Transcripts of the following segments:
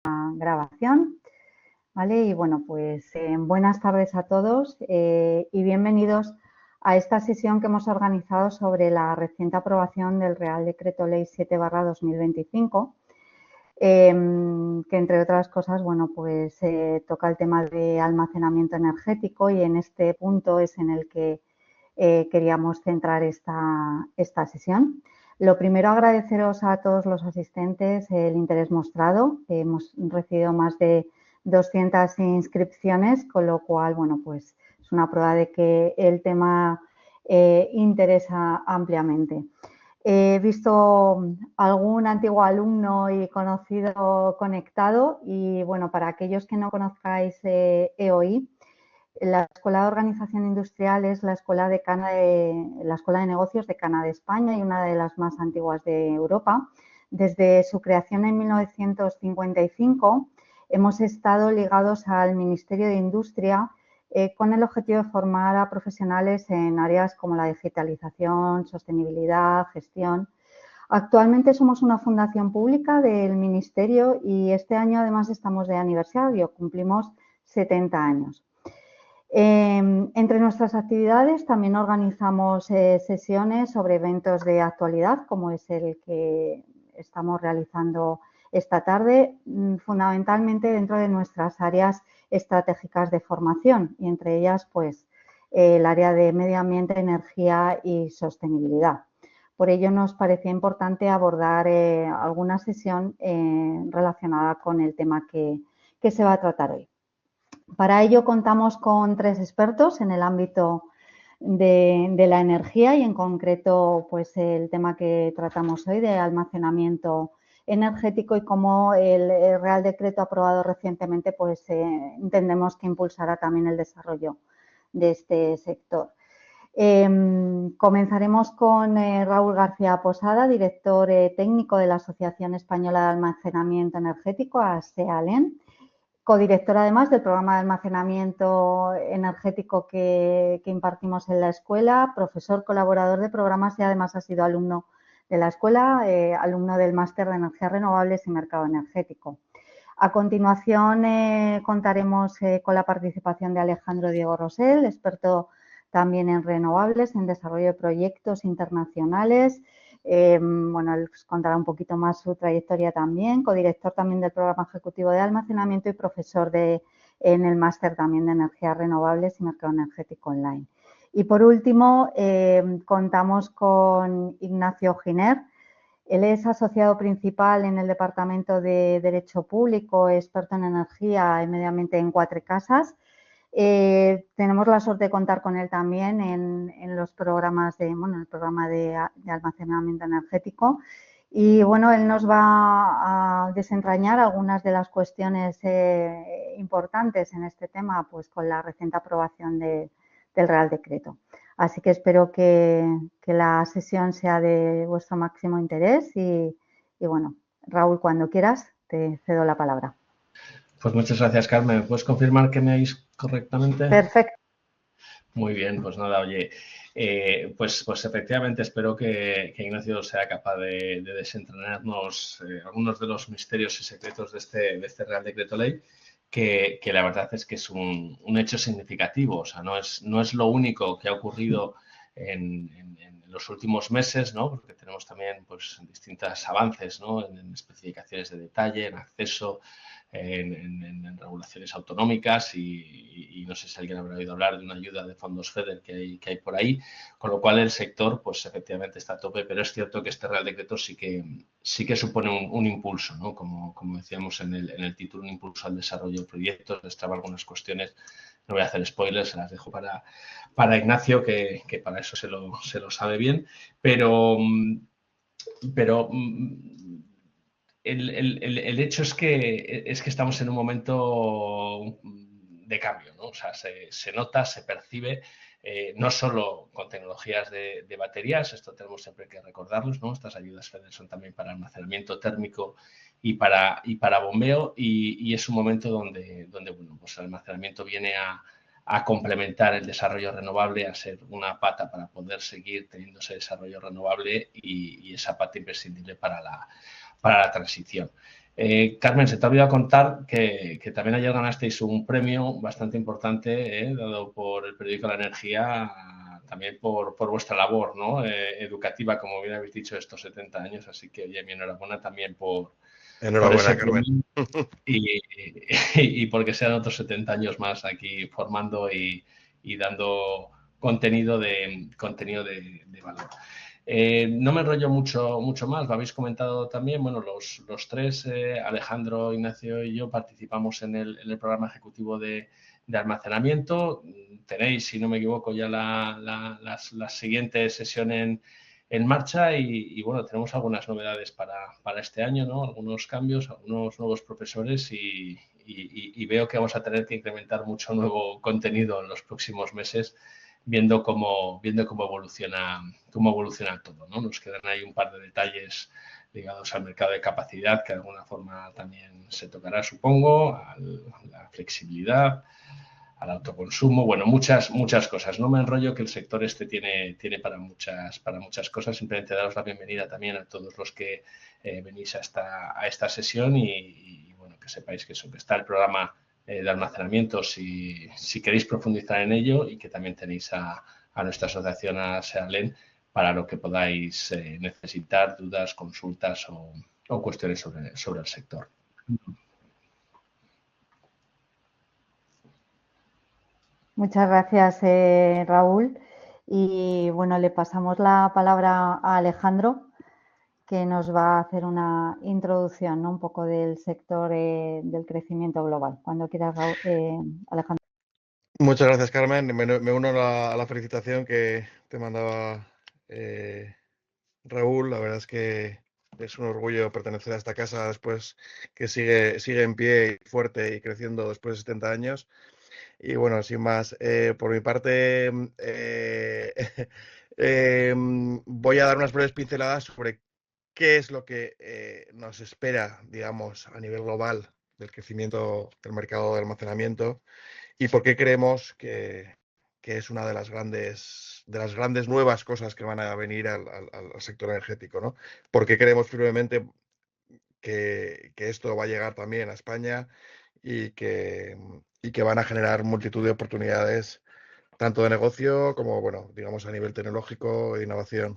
grabación, ¿vale? Y bueno, pues buenas tardes a todos y bienvenidos a esta sesión que hemos organizado sobre la reciente aprobación del Real Decreto Ley 7/2025, que entre otras cosas, bueno, pues toca el tema de almacenamiento energético y en este punto es en el que queríamos centrar esta sesión. Lo primero, agradeceros a todos los asistentes el interés mostrado. Hemos recibido más de 200 inscripciones, con lo cual, bueno, pues es una prueba de que el tema interesa ampliamente. He visto algún antiguo alumno y conocido conectado y, bueno, para aquellos que no conozcáis EOI, la Escuela de Organización Industrial es la escuela de negocios decana de España y una de las más antiguas de Europa. Desde su creación en 1955 hemos estado ligados al Ministerio de Industria con el objetivo de formar a profesionales en áreas como la digitalización, sostenibilidad, gestión. Actualmente somos una fundación pública del Ministerio y este año además estamos de aniversario, cumplimos 70 años. Entre nuestras actividades también organizamos sesiones sobre eventos de actualidad, como es el que estamos realizando esta tarde, fundamentalmente dentro de nuestras áreas estratégicas de formación y entre ellas, pues, el área de medio ambiente, energía y sostenibilidad. Por ello, nos parecía importante abordar alguna sesión relacionada con el tema que se va a tratar hoy. Para ello contamos con 3 expertos en el ámbito de la energía y en concreto pues el tema que tratamos hoy de almacenamiento energético y cómo el Real Decreto aprobado recientemente pues entendemos que impulsará también el desarrollo de este sector. Comenzaremos con Raúl García Posada, director técnico de la Asociación Española de Almacenamiento Energético, ASEALEN, codirector además del programa de almacenamiento energético que impartimos en la escuela, profesor colaborador de programas y además ha sido alumno de la escuela, alumno del máster de energías renovables y mercado energético. A continuación contaremos con la participación de Alejandro Diego Rosell, experto también en renovables, en desarrollo de proyectos internacionales. Bueno, él contará un poquito más su trayectoria también, codirector también del programa ejecutivo de almacenamiento y profesor en el máster también de energías renovables y mercado energético online. Y por último, contamos con Ignacio Giner. Él es asociado principal en el Departamento de Derecho Público, experto en energía y medio ambiente en Quatre Casas. Tenemos la suerte de contar con él también en los programas el programa de almacenamiento energético y bueno, él nos va a desentrañar algunas de las cuestiones importantes en este tema, pues con la reciente aprobación del Real Decreto. Así que espero que la sesión sea de vuestro máximo interés y bueno, Raúl, cuando quieras, te cedo la palabra. Pues muchas gracias, Carmen. ¿Puedes confirmar que me oís correctamente? Perfecto. Muy bien, pues nada, oye, pues efectivamente espero que Ignacio sea capaz de desentrañarnos algunos de los misterios y secretos de este Real Decreto Ley, que la verdad es que es un hecho significativo, o sea, no es lo único que ha ocurrido en los últimos meses, ¿no? Porque tenemos también pues distintos avances, ¿no? En especificaciones de detalle, en acceso, en regulaciones autonómicas y no sé si alguien habrá oído hablar de una ayuda de fondos FEDER que hay por ahí, con lo cual el sector pues efectivamente está a tope, pero es cierto que este Real Decreto sí que supone un impulso, ¿no? Como decíamos en el título, un impulso al desarrollo de proyectos. Les traba algunas cuestiones, no voy a hacer spoilers, se las dejo para Ignacio, que para eso se lo sabe bien, pero el hecho es que estamos en un momento de cambio, ¿no? O sea, se nota, se percibe, no solo con tecnologías de baterías, esto tenemos siempre que recordarlos, ¿no? Estas ayudas FEDER son también para almacenamiento térmico y para bombeo y es un momento donde bueno, pues el almacenamiento viene a complementar el desarrollo renovable, a ser una pata para poder seguir teniendo ese desarrollo renovable y esa pata imprescindible para la transición. Carmen, se te ha olvidado contar que también ayer ganasteis un premio bastante importante, dado por el periódico La Energía, también por vuestra labor, ¿no? Educativa, como bien habéis dicho, estos 70 años. Así que, oye, mi enhorabuena también por ese Enhorabuena, Carmen. premio y porque sean otros 70 años más aquí formando y dando contenido de valor. No me enrollo mucho más, lo habéis comentado también. Bueno, los tres, Alejandro, Ignacio y yo, participamos en el programa ejecutivo de almacenamiento. Tenéis, si no me equivoco, ya la siguiente sesión en marcha y, bueno, tenemos algunas novedades para este año, ¿no? Algunos cambios, algunos nuevos profesores y veo que vamos a tener que incrementar mucho nuevo contenido en los próximos meses viendo cómo evoluciona todo, ¿no? Nos quedan ahí un par de detalles ligados al mercado de capacidad que de alguna forma también se tocará, supongo, a la flexibilidad, al autoconsumo, bueno, muchas cosas. No me enrollo, que el sector este tiene para muchas cosas. Simplemente daros la bienvenida también a todos los que venís a esta sesión y, bueno, que sepáis que está el programa de almacenamiento si queréis profundizar en ello y que también tenéis a nuestra asociación, a SEALEN, para lo que podáis necesitar, dudas, consultas o cuestiones sobre el sector. Muchas gracias, Raúl. Y bueno, le pasamos la palabra a Alejandro, que nos va a hacer una introducción, ¿no? Un poco del sector del crecimiento global. Cuando quieras, Raúl, Alejandro. Muchas gracias, Carmen. Me uno a la felicitación que te mandaba Raúl. La verdad es que es un orgullo pertenecer a esta casa después que sigue en pie y fuerte y creciendo después de 70 años. Y bueno, sin más, por mi parte, voy a dar unas breves pinceladas sobre qué es lo que nos espera, digamos, a nivel global del crecimiento del mercado de almacenamiento y por qué creemos que es una de las grandes nuevas cosas que van a venir al sector energético, ¿no? Porque creemos firmemente que esto va a llegar también a España y que van a generar multitud de oportunidades, tanto de negocio como, bueno, digamos, a nivel tecnológico e innovación.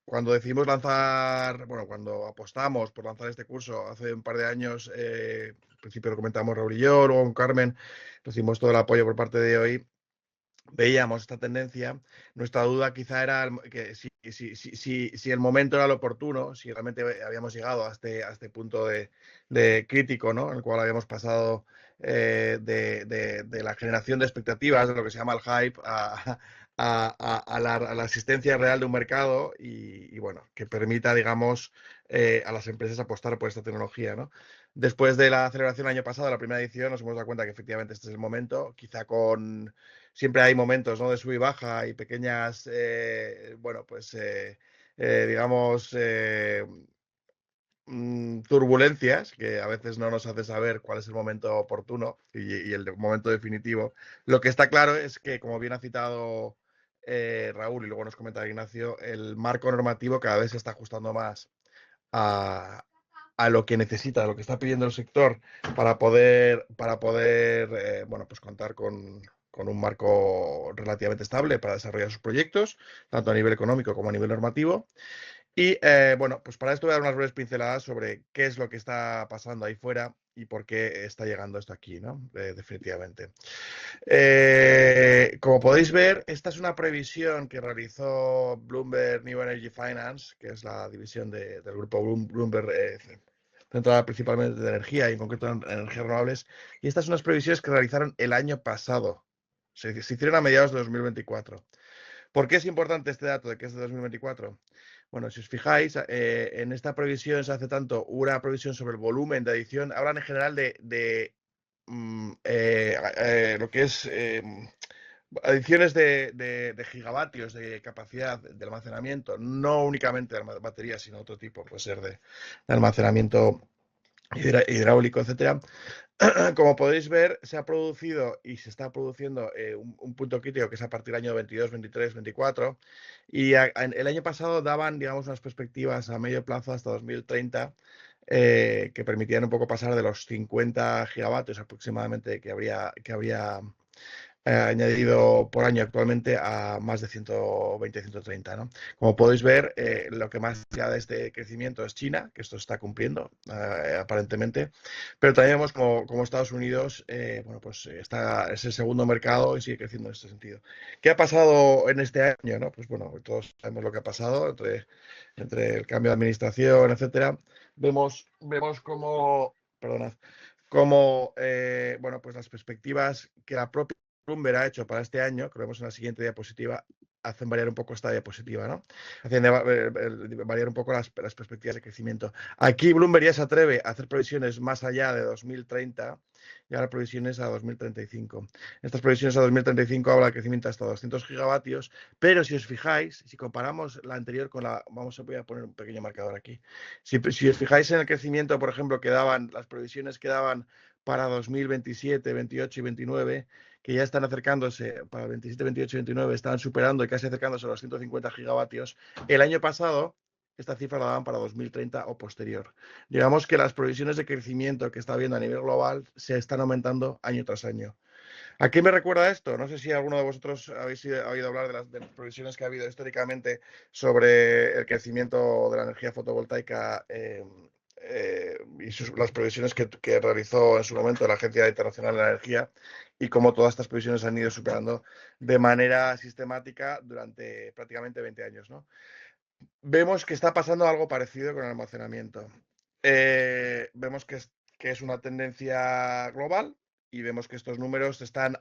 Cuando decidimos lanzar, bueno, cuando apostamos por lanzar este curso hace un par de años, al principio lo comentamos Raúl y yo, luego con Carmen, recibimos todo el apoyo por parte de hoy. Veíamos esta tendencia. Nuestra duda quizá era que si el momento era lo oportuno, si realmente habíamos llegado a este punto de crítico, ¿no? En el cual habíamos pasado de la generación de expectativas, de lo que se llama el hype, a la existencia real de un mercado y bueno, que permita, digamos, a las empresas apostar por esta tecnología, ¿no? Después de la celebración el año pasado, la primera edición, nos hemos dado cuenta que efectivamente este es el momento, quizá siempre hay momentos, ¿no?, de sub y baja y pequeñas, bueno, pues, digamos, turbulencias que a veces no nos hace saber cuál es el momento oportuno y el momento definitivo. Lo que está claro es que, como bien ha citado Raúl y luego nos comenta Ignacio, el marco normativo cada vez se está ajustando más a, a lo que necesita, a lo que está pidiendo el sector para poder bueno, pues contar con un marco relativamente estable para desarrollar sus proyectos, tanto a nivel económico como a nivel normativo. Y bueno, pues para esto voy a dar unas breves pinceladas sobre qué es lo que está pasando ahí fuera y por qué está llegando esto aquí, ¿no? Definitivamente. Como podéis ver, esta es una previsión que realizó Bloomberg New Energy Finance, que es la división del grupo Bloomberg, centrada principalmente de energía y en concreto en energías renovables. Y estas son unas previsiones que realizaron el año pasado. Se hicieron a mediados de 2024. ¿Por qué es importante este dato de que es de 2024? Bueno, si os fijáis, en esta previsión se hace tanto una previsión sobre el volumen de adición, hablan en general de lo que es adiciones de gigavatios de capacidad de almacenamiento, no únicamente de baterías, sino otro tipo, puede ser de almacenamiento hidráulico, etcétera. Como podéis ver, se ha producido y se está produciendo un punto crítico que es a partir del año 22, 23, 24. Y el año pasado daban, digamos, unas perspectivas a medio plazo hasta 2030 que permitían un poco pasar de los 50 gigavatios aproximadamente que habría añadido por año actualmente a más de 120, 130, ¿no? Como podéis ver, lo que más ya de este crecimiento es China, que esto está cumpliendo aparentemente, pero también vemos como Estados Unidos, bueno, pues es el segundo mercado y sigue creciendo en este sentido. ¿Qué ha pasado en este año, no? Pues bueno, todos sabemos lo que ha pasado entre el cambio de administración, etcétera. Vemos como, perdonad, como, bueno, pues las perspectivas que la propia Bloomberg ha hecho para este año, que lo vemos en la siguiente diapositiva, hacen variar un poco esta diapositiva, ¿no? Hacen variar un poco las perspectivas de crecimiento. Aquí Bloomberg ya se atreve a hacer previsiones más allá de 2030 y ahora previsiones a 2035. Estas previsiones a 2035 habla de crecimiento hasta 200 gigavatios, pero si os fijáis, si comparamos la anterior con la, voy a poner un pequeño marcador aquí. Si os fijáis en el crecimiento, por ejemplo, que daban, las previsiones que daban para 2027, 28 y 29, que ya están acercándose, para 27, 28 y 29, están superando y casi acercándose a los 150 gigavatios. El año pasado, esta cifra la daban para 2030 o posterior. Digamos que las previsiones de crecimiento que está habiendo a nivel global se están aumentando año tras año. ¿A qué me recuerda esto? No sé si alguno de vosotros habéis oído hablar de las previsiones que ha habido históricamente sobre el crecimiento de la energía fotovoltaica y las previsiones que realizó en su momento la Agencia Internacional de la Energía y cómo todas estas previsiones han ido superando de manera sistemática durante prácticamente 20 años, ¿no? Vemos que está pasando algo parecido con el almacenamiento. Vemos que es una tendencia global y vemos que estos números están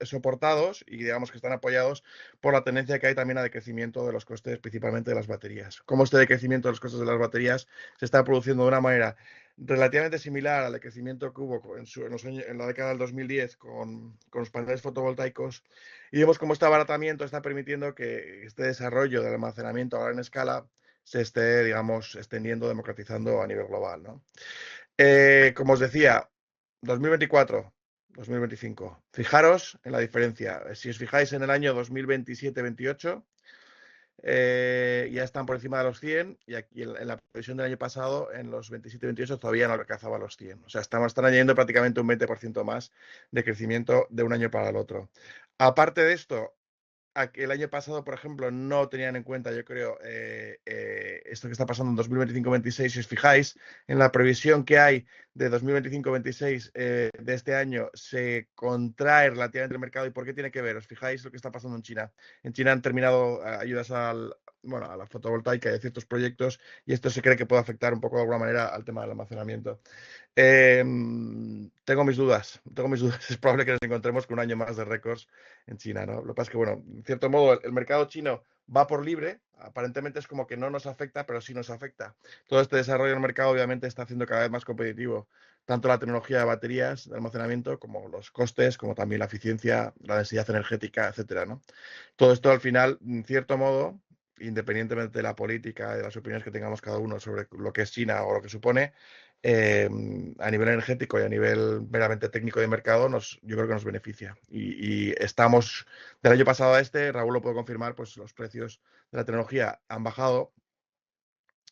soportados y digamos que están apoyados por la tendencia que hay también a decrecimiento de los costes, principalmente de las baterías. Como este decrecimiento de los costes de las baterías se está produciendo de una manera relativamente similar al decrecimiento que hubo en la década del 2010 con los paneles fotovoltaicos, y vemos cómo este abaratamiento está permitiendo que este desarrollo del almacenamiento a gran escala se esté, digamos, extendiendo, democratizando a nivel global, ¿no? Como os decía, 2024, 2025. Fijaros en la diferencia. Si os fijáis en el año 2027-28, ya están por encima de los 100 y aquí en la previsión del año pasado, en los 27-28, todavía no alcanzaba los 100. O sea, están añadiendo prácticamente un 20% más de crecimiento de un año para el otro. Aparte de esto, el año pasado, por ejemplo, no tenían en cuenta, yo creo, esto que está pasando en 2025-26. Si os fijáis en la previsión que hay de 2025-26 de este año, se contrae relativamente el mercado. ¿Y por qué tiene que ver? ¿Os fijáis lo que está pasando en China? En China han terminado ayudas a la fotovoltaica y a ciertos proyectos, y esto se cree que puede afectar un poco de alguna manera al tema del almacenamiento. Tengo mis dudas. Es probable que nos encontremos con un año más de récords en China, ¿no? Lo que pasa es que, bueno, en cierto modo, el mercado chino va por libre. Aparentemente es como que no nos afecta, pero sí nos afecta. Todo este desarrollo del mercado obviamente está haciendo cada vez más competitivo tanto la tecnología de baterías de almacenamiento como los costes, como también la eficiencia, la densidad energética, etcétera, ¿no? Todo esto al final, en cierto modo, independientemente de la política y de las opiniones que tengamos cada uno sobre lo que es China o lo que supone, a nivel energético y a nivel meramente técnico de mercado, yo creo que nos beneficia. Y estamos, del año pasado a este, Raúl lo puede confirmar, pues los precios de la tecnología han bajado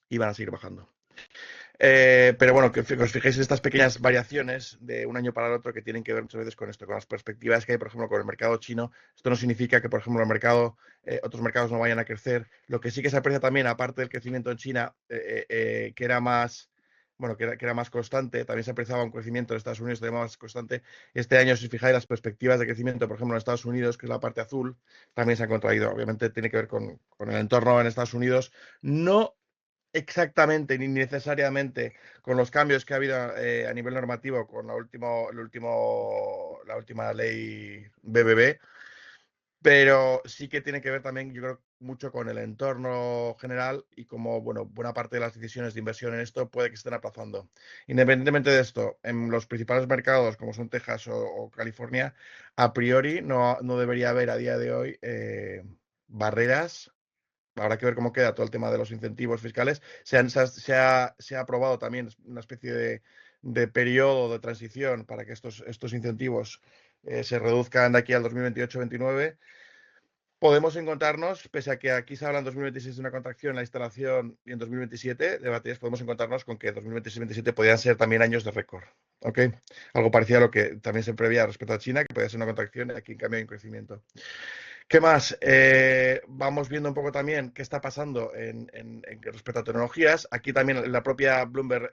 y van a seguir bajando. Pero bueno, que os fijéis en estas pequeñas variaciones de un año para el otro que tienen que ver muchas veces con esto, con las perspectivas que hay, por ejemplo, con el mercado chino. Esto no significa que, por ejemplo, otros mercados no vayan a crecer. Lo que sí que se aprecia también, aparte del crecimiento en China, que era más, bueno, que era más constante, también se apreciaba un crecimiento en Estados Unidos todavía más constante. Este año, si os fijáis, las perspectivas de crecimiento, por ejemplo, en Estados Unidos, que es la parte azul, también se han contraído. Obviamente tiene que ver con el entorno en Estados Unidos. No exactamente ni necesariamente con los cambios que ha habido a nivel normativo con la última ley BBB, pero sí que tiene que ver también, yo creo, mucho con el entorno general y como, bueno, buena parte de las decisiones de inversión en esto puede que estén aplazando. Independientemente de esto, en los principales mercados como son Texas o California, a priori no debería haber a día de hoy barreras. Habrá que ver cómo queda todo el tema de los incentivos fiscales. Se ha aprobado también una especie de periodo de transición para que estos incentivos se reduzcan de aquí al 2028-29. podemos encontrarnos, pese a que aquí se habla en 2026 de una contracción en la instalación y en 2027 de baterías, podemos encontrarnos con que 2026-2027 podrían ser también años de récord. ¿Ok? Algo parecido a lo que también se preveía respecto a China, que podría ser una contracción y aquí en cambio hay un crecimiento. ¿Qué más? Vamos viendo un poco también qué está pasando respecto a tecnologías. Aquí también la propia Bloomberg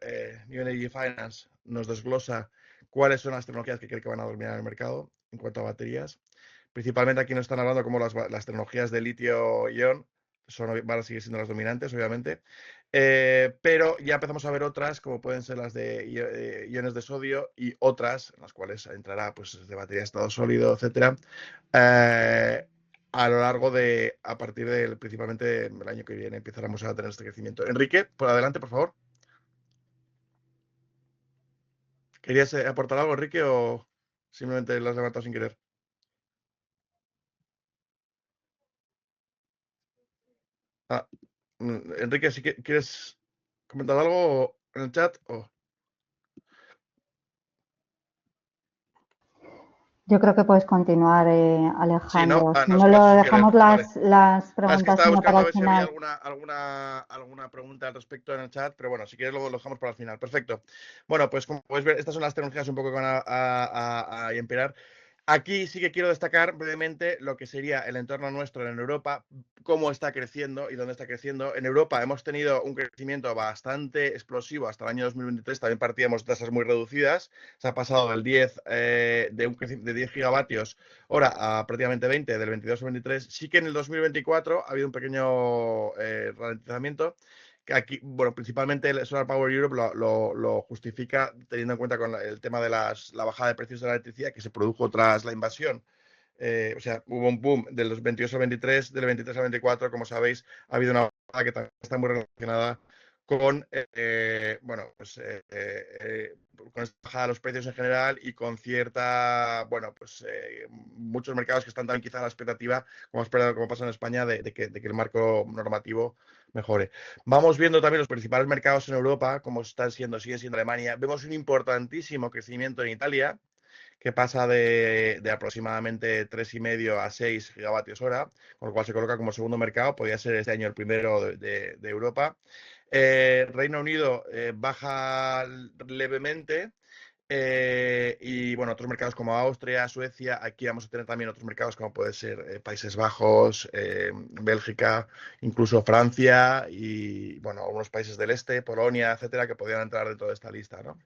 New Energy Finance nos desglosa cuáles son las tecnologías que cree que van a dominar el mercado en cuanto a baterías. Principalmente aquí nos están hablando como las tecnologías de litio-ion van a seguir siendo las dominantes, obviamente. Pero ya empezamos a ver otras, como pueden ser las de iones de sodio y otras, en las cuales entrará pues, de batería de estado sólido, etcétera. A lo largo a partir del, principalmente el año que viene, empezaremos a tener este crecimiento. Enrique, por adelante, por favor. ¿Querías aportar algo, Enrique, o simplemente lo has levantado sin querer? Ah, Enrique, si quieres comentar algo en el chat. Yo creo que puedes continuar, Sí, ¿no? Alejandro. Si No, no, lo he lo hecho sin querer. dejamos Vale. las Es que preguntas estaba sino para buscando a el ver si había final. alguna pregunta al respecto en el chat, pero bueno, si quieres lo dejamos para el final. Perfecto. Bueno, pues como podéis ver, estas son las tecnologías un poco que van a empeorar. Aquí sí que quiero destacar brevemente lo que sería el entorno nuestro en Europa, cómo está creciendo y dónde está creciendo. En Europa hemos tenido un crecimiento bastante explosivo hasta el año 2023, también partíamos de tasas muy reducidas, se ha pasado del 10, de 10 gigavatios hora a prácticamente 20, del 22 al 23. Sí que en el 2024 ha habido un pequeño ralentizamiento, que aquí, bueno, principalmente el Solar Power Europe lo justifica teniendo en cuenta con el tema de la bajada de precios de la electricidad que se produjo tras la invasión. O sea, hubo un boom de los 22 al 23, del 23 al 24, como sabéis, ha habido una bajada que también está muy relacionada con, bueno, pues, con esta bajada de los precios en general y con cierta, bueno, pues muchos mercados que están también quizá a la expectativa, como pasa en España, de que el marco normativo mejore. Vamos viendo también los principales mercados en Europa, como siguen siendo Alemania. Vemos un importantísimo crecimiento en Italia, que pasa de aproximadamente 3,5 a 6 gigavatios hora, con lo cual se coloca como segundo mercado, podría ser este año el primero de Europa. Reino Unido baja levemente. Y bueno, otros mercados como Austria, Suecia, aquí vamos a tener también otros mercados como puede ser Países Bajos, Bélgica, incluso Francia y bueno, algunos países del este, Polonia, etcétera, que podrían entrar dentro de esta lista, ¿no?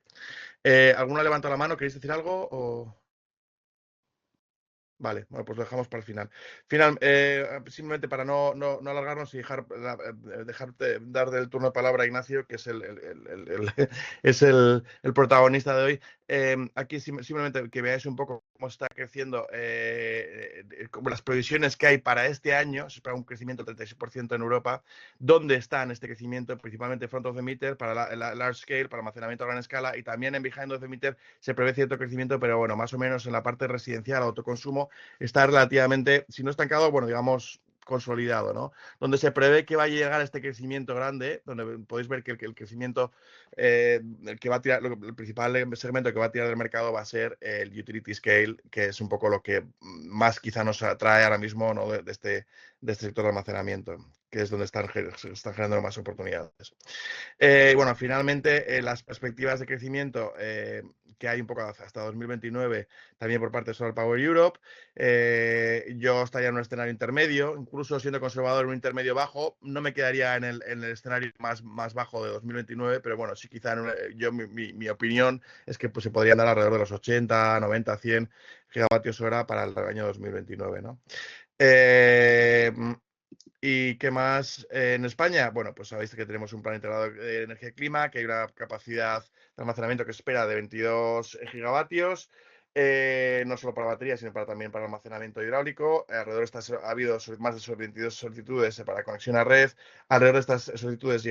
¿Alguna levantó la mano? ¿Queréis decir algo? Vale, bueno, pues lo dejamos para el final. Simplemente para no alargarnos y dejarte dar el turno de palabra a Ignacio, que es es el protagonista de hoy. Aquí simplemente que veáis un poco cómo está creciendo, como las previsiones que hay para este año. Se espera un crecimiento del 36% en Europa. ¿Dónde está en este crecimiento? Principalmente front of the meter, para la large scale, para almacenamiento a gran escala, y también en behind of the meter se prevé cierto crecimiento, pero bueno, más o menos en la parte residencial, autoconsumo, está relativamente, si no estancado, bueno, digamos, consolidado, ¿no? Donde se prevé que va a llegar este crecimiento grande, donde podéis ver que el crecimiento, el que va a tirar, el principal segmento que va a tirar del mercado va a ser el utility scale, que es un poco lo que más quizá nos atrae ahora mismo, ¿no? de este sector de almacenamiento, que es donde se están generando más oportunidades. Bueno, finalmente, las perspectivas de crecimiento que hay un poco hasta 2029, también por parte de Solar Power Europe. Yo estaría en un escenario intermedio, incluso siendo conservador, un intermedio bajo. No me quedaría en el escenario más bajo de 2029, pero bueno, sí quizá mi opinión es que pues, se podrían dar alrededor de los 80, 90, 100 gigavatios hora para el año 2029, ¿no? ¿Y qué más en España? Bueno, pues sabéis que tenemos un plan integrado de energía y clima, que hay una capacidad de almacenamiento que espera de 22 gigavatios, no solo para baterías, sino también para almacenamiento hidráulico. Alrededor de estas ha habido más de 22 solicitudes para conexión a red. Alrededor de estas solicitudes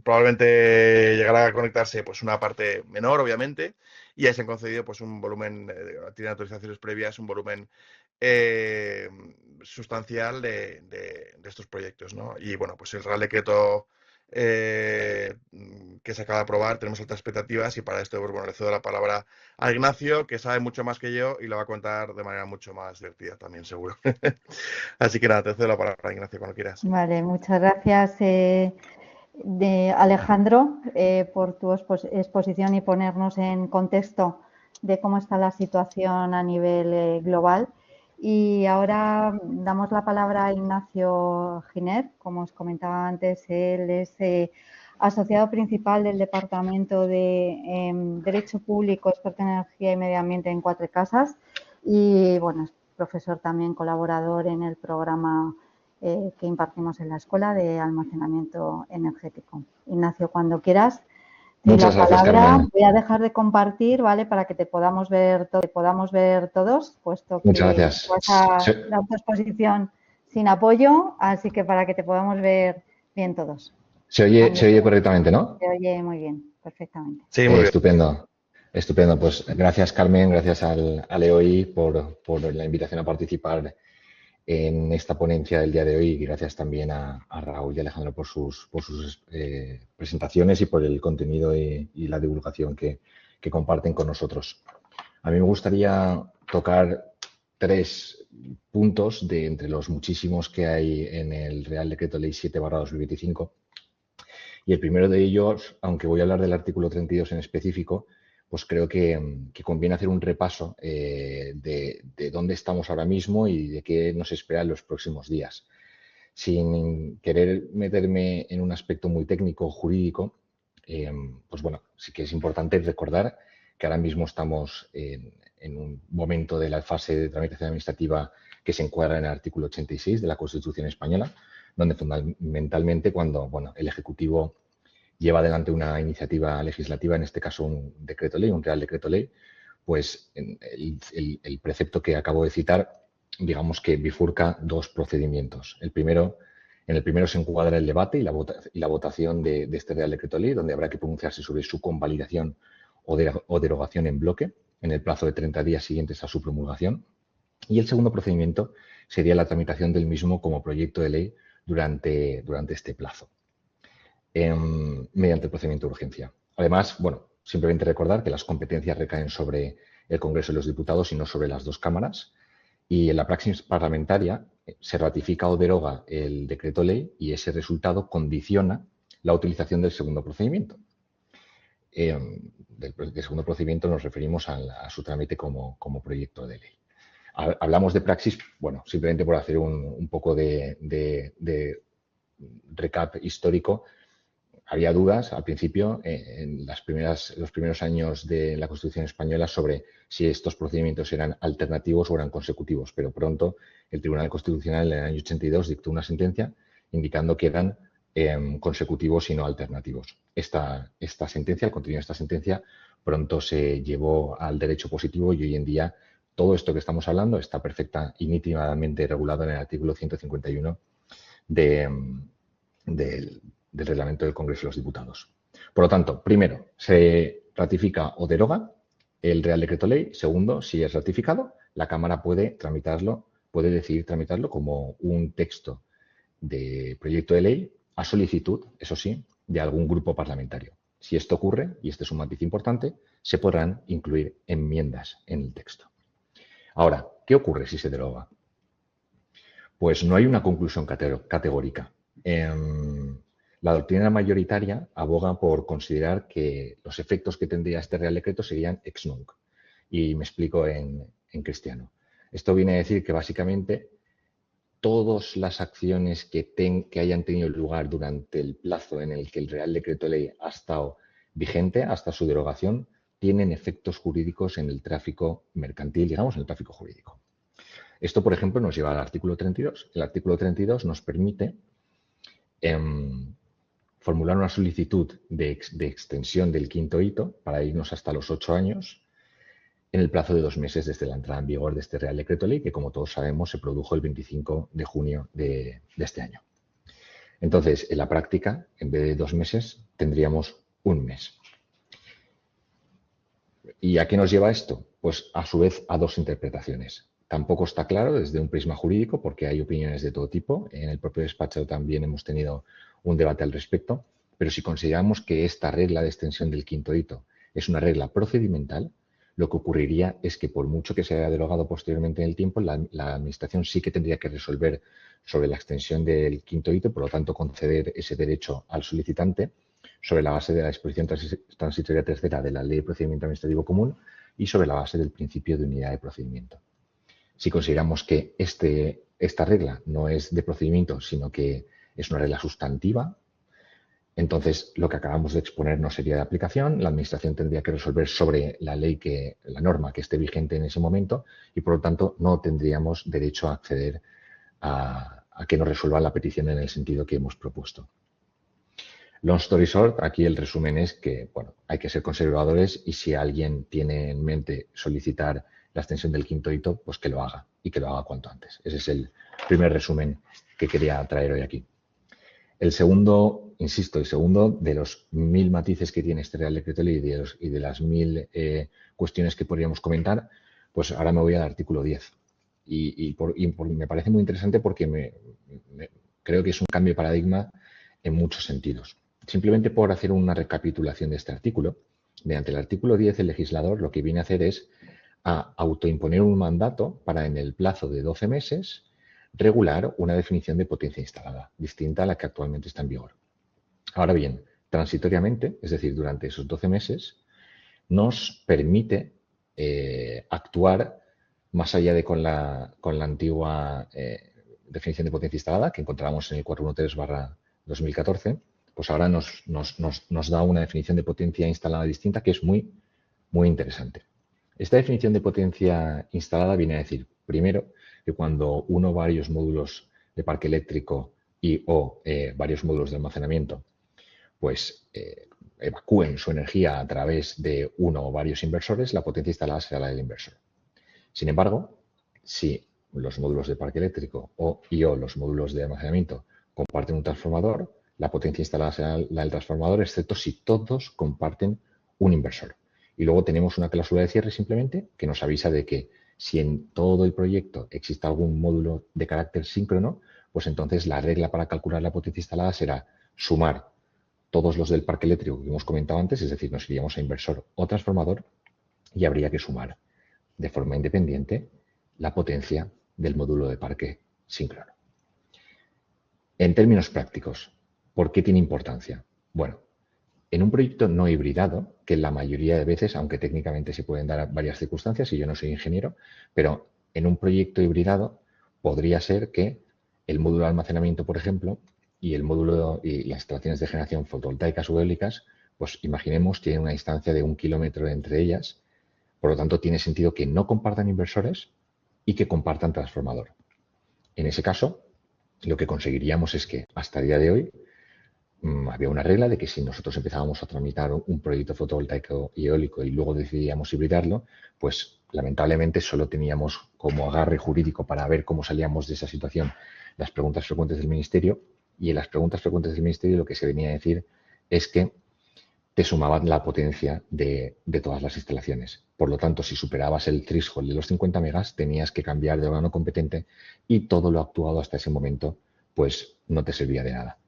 probablemente llegará a conectarse pues una parte menor, obviamente, y ahí se han concedido pues un volumen, tienen autorizaciones previas, un volumen sustancial de estos proyectos, ¿no? Y bueno, pues el Real Decreto que se acaba de aprobar, tenemos altas expectativas y para esto, pues, bueno, le cedo la palabra a Ignacio, que sabe mucho más que yo y lo va a contar de manera mucho más divertida también, seguro. Así que nada, te cedo la palabra, Ignacio, cuando quieras. Vale, muchas gracias, Alejandro, por tu exposición y ponernos en contexto de cómo está la situación a nivel global. Y ahora damos la palabra a Ignacio Giner. Como os comentaba antes, él es asociado principal del Departamento de Derecho Público, experto en energía y medio ambiente en Cuatro Casas y, bueno, es profesor también colaborador en el programa que impartimos en la Escuela de Almacenamiento Energético. Ignacio, cuando quieras, te doy la palabra. Carmen. Voy a dejar de compartir, ¿vale? Para que te podamos ver todos, puesto que Muchas gracias. vas a dar tu exposición sin apoyo, así que para que te podamos ver bien todos. Se oye correctamente, ¿no? Se oye muy bien, perfectamente. Sí, muy bien. Estupendo. Estupendo. Pues gracias, Carmen, gracias al EOI por la invitación a participar en esta ponencia del día de hoy y gracias también a Raúl y Alejandro por sus presentaciones y por el contenido y la divulgación que comparten con nosotros. A mí me gustaría tocar 3 puntos de entre los muchísimos que hay en el Real Decreto Ley 7/2025 y el primero de ellos, aunque voy a hablar del artículo 32 en específico, pues creo que conviene hacer un repaso de dónde estamos ahora mismo y de qué nos espera en los próximos días. Sin querer meterme en un aspecto muy técnico jurídico, pues bueno, sí que es importante recordar que ahora mismo estamos en un momento de la fase de tramitación administrativa que se encuadra en el artículo 86 de la Constitución española, donde fundamentalmente cuando el Ejecutivo lleva adelante una iniciativa legislativa, en este caso un decreto ley, un real decreto ley, pues el precepto que acabo de citar, digamos que bifurca 2 procedimientos. En el primero se encuadra el debate y la votación de este real decreto ley, donde habrá que pronunciarse sobre su convalidación o derogación en bloque en el plazo de 30 días siguientes a su promulgación. Y el segundo procedimiento sería la tramitación del mismo como proyecto de ley durante este plazo, mediante el procedimiento de urgencia. Además, simplemente recordar que las competencias recaen sobre el Congreso de los Diputados y no sobre las 2 cámaras. Y en la praxis parlamentaria se ratifica o deroga el decreto ley y ese resultado condiciona la utilización del segundo procedimiento. Del segundo procedimiento nos referimos a su trámite como proyecto de ley. Hablamos de praxis, simplemente por hacer un poco de recap histórico. Había dudas al principio, en los primeros años de la Constitución española, sobre si estos procedimientos eran alternativos o eran consecutivos, pero pronto el Tribunal Constitucional en el año 82 dictó una sentencia indicando que eran consecutivos y no alternativos. Esta sentencia, el contenido de esta sentencia, pronto se llevó al derecho positivo y hoy en día todo esto que estamos hablando está perfecta y nítidamente regulado en el artículo 151 del reglamento del Congreso de los Diputados. Por lo tanto, primero, se ratifica o deroga el Real Decreto Ley. Segundo, si es ratificado, la Cámara puede decidir tramitarlo como un texto de proyecto de ley a solicitud, eso sí, de algún grupo parlamentario. Si esto ocurre, y este es un matiz importante, se podrán incluir enmiendas en el texto. Ahora, ¿qué ocurre si se deroga? Pues no hay una conclusión categórica. La doctrina mayoritaria aboga por considerar que los efectos que tendría este Real Decreto serían ex nunc. Y me explico en cristiano. Esto viene a decir que básicamente todas las acciones que hayan tenido lugar durante el plazo en el que el Real Decreto Ley ha estado vigente, hasta su derogación, tienen efectos jurídicos en el tráfico mercantil, digamos, en el tráfico jurídico. Esto, por ejemplo, nos lleva al artículo 32. El artículo 32 nos permite formular una solicitud de extensión del quinto hito para irnos hasta los 8 años en el plazo de 2 meses desde la entrada en vigor de este Real Decreto Ley, que, como todos sabemos, se produjo el 25 de junio de este año. Entonces, en la práctica, en vez de 2 meses, tendríamos 1 mes. ¿Y a qué nos lleva esto? Pues, a su vez, a 2 interpretaciones. Tampoco está claro desde un prisma jurídico, porque hay opiniones de todo tipo. En el propio despacho también hemos tenido un debate al respecto. Pero si consideramos que esta regla de extensión del quinto hito es una regla procedimental, lo que ocurriría es que por mucho que se haya derogado posteriormente en el tiempo, la Administración sí que tendría que resolver sobre la extensión del quinto hito, por lo tanto conceder ese derecho al solicitante sobre la base de la disposición transitoria tercera de la Ley de Procedimiento Administrativo Común y sobre la base del principio de unidad de procedimiento. Si consideramos que esta regla no es de procedimiento, sino que es una regla sustantiva, entonces lo que acabamos de exponer no sería de aplicación, la Administración tendría que resolver sobre la norma que esté vigente en ese momento y por lo tanto no tendríamos derecho a acceder a que nos resuelvan la petición en el sentido que hemos propuesto. Long story short, aquí el resumen es que hay que ser conservadores y si alguien tiene en mente solicitar la extensión del quinto hito, pues que lo haga y que lo haga cuanto antes. Ese es el primer resumen que quería traer hoy aquí. El segundo, insisto, de los 1000 matices que tiene este Real Decreto Ley y de las 1000 cuestiones que podríamos comentar, pues ahora me voy al artículo 10. Me parece muy interesante porque creo que es un cambio de paradigma en muchos sentidos. Simplemente por hacer una recapitulación de este artículo, mediante el artículo 10 el legislador lo que viene a hacer es a autoimponer un mandato para en el plazo de 12 meses regular una definición de potencia instalada, distinta a la que actualmente está en vigor. Ahora bien, transitoriamente, es decir, durante esos 12 meses, nos permite actuar más allá de con la antigua definición de potencia instalada que encontrábamos en el 413/2014, pues ahora nos da una definición de potencia instalada distinta que es muy, muy interesante. Esta definición de potencia instalada viene a decir, primero, que cuando uno o varios módulos de parque eléctrico o varios módulos de almacenamiento pues evacúen su energía a través de uno o varios inversores, la potencia instalada será la del inversor. Sin embargo, si los módulos de parque eléctrico o los módulos de almacenamiento comparten un transformador, la potencia instalada será la del transformador, excepto si todos comparten un inversor. Y luego tenemos una cláusula de cierre simplemente que nos avisa de que si en todo el proyecto existe algún módulo de carácter síncrono, pues entonces la regla para calcular la potencia instalada será sumar todos los del parque eléctrico que hemos comentado antes, es decir, nos iríamos a inversor o transformador y habría que sumar de forma independiente la potencia del módulo de parque síncrono. En términos prácticos, ¿por qué tiene importancia? Bueno, en un proyecto no hibridado, que la mayoría de veces, aunque técnicamente se pueden dar varias circunstancias, y yo no soy ingeniero, pero en un proyecto hibridado podría ser que el módulo de almacenamiento, por ejemplo, y el módulo y las instalaciones de generación fotovoltaicas o eólicas, pues imaginemos, tienen una distancia de 1 kilómetro entre ellas, por lo tanto tiene sentido que no compartan inversores y que compartan transformador. En ese caso, lo que conseguiríamos es que hasta el día de hoy había una regla de que si nosotros empezábamos a tramitar un proyecto fotovoltaico y eólico y luego decidíamos hibridarlo, pues lamentablemente solo teníamos como agarre jurídico para ver cómo salíamos de esa situación las preguntas frecuentes del Ministerio, y en las preguntas frecuentes del Ministerio lo que se venía a decir es que te sumaban la potencia de todas las instalaciones. Por lo tanto, si superabas el threshold de los 50 megas, tenías que cambiar de órgano competente y todo lo actuado hasta ese momento pues no te servía de nada.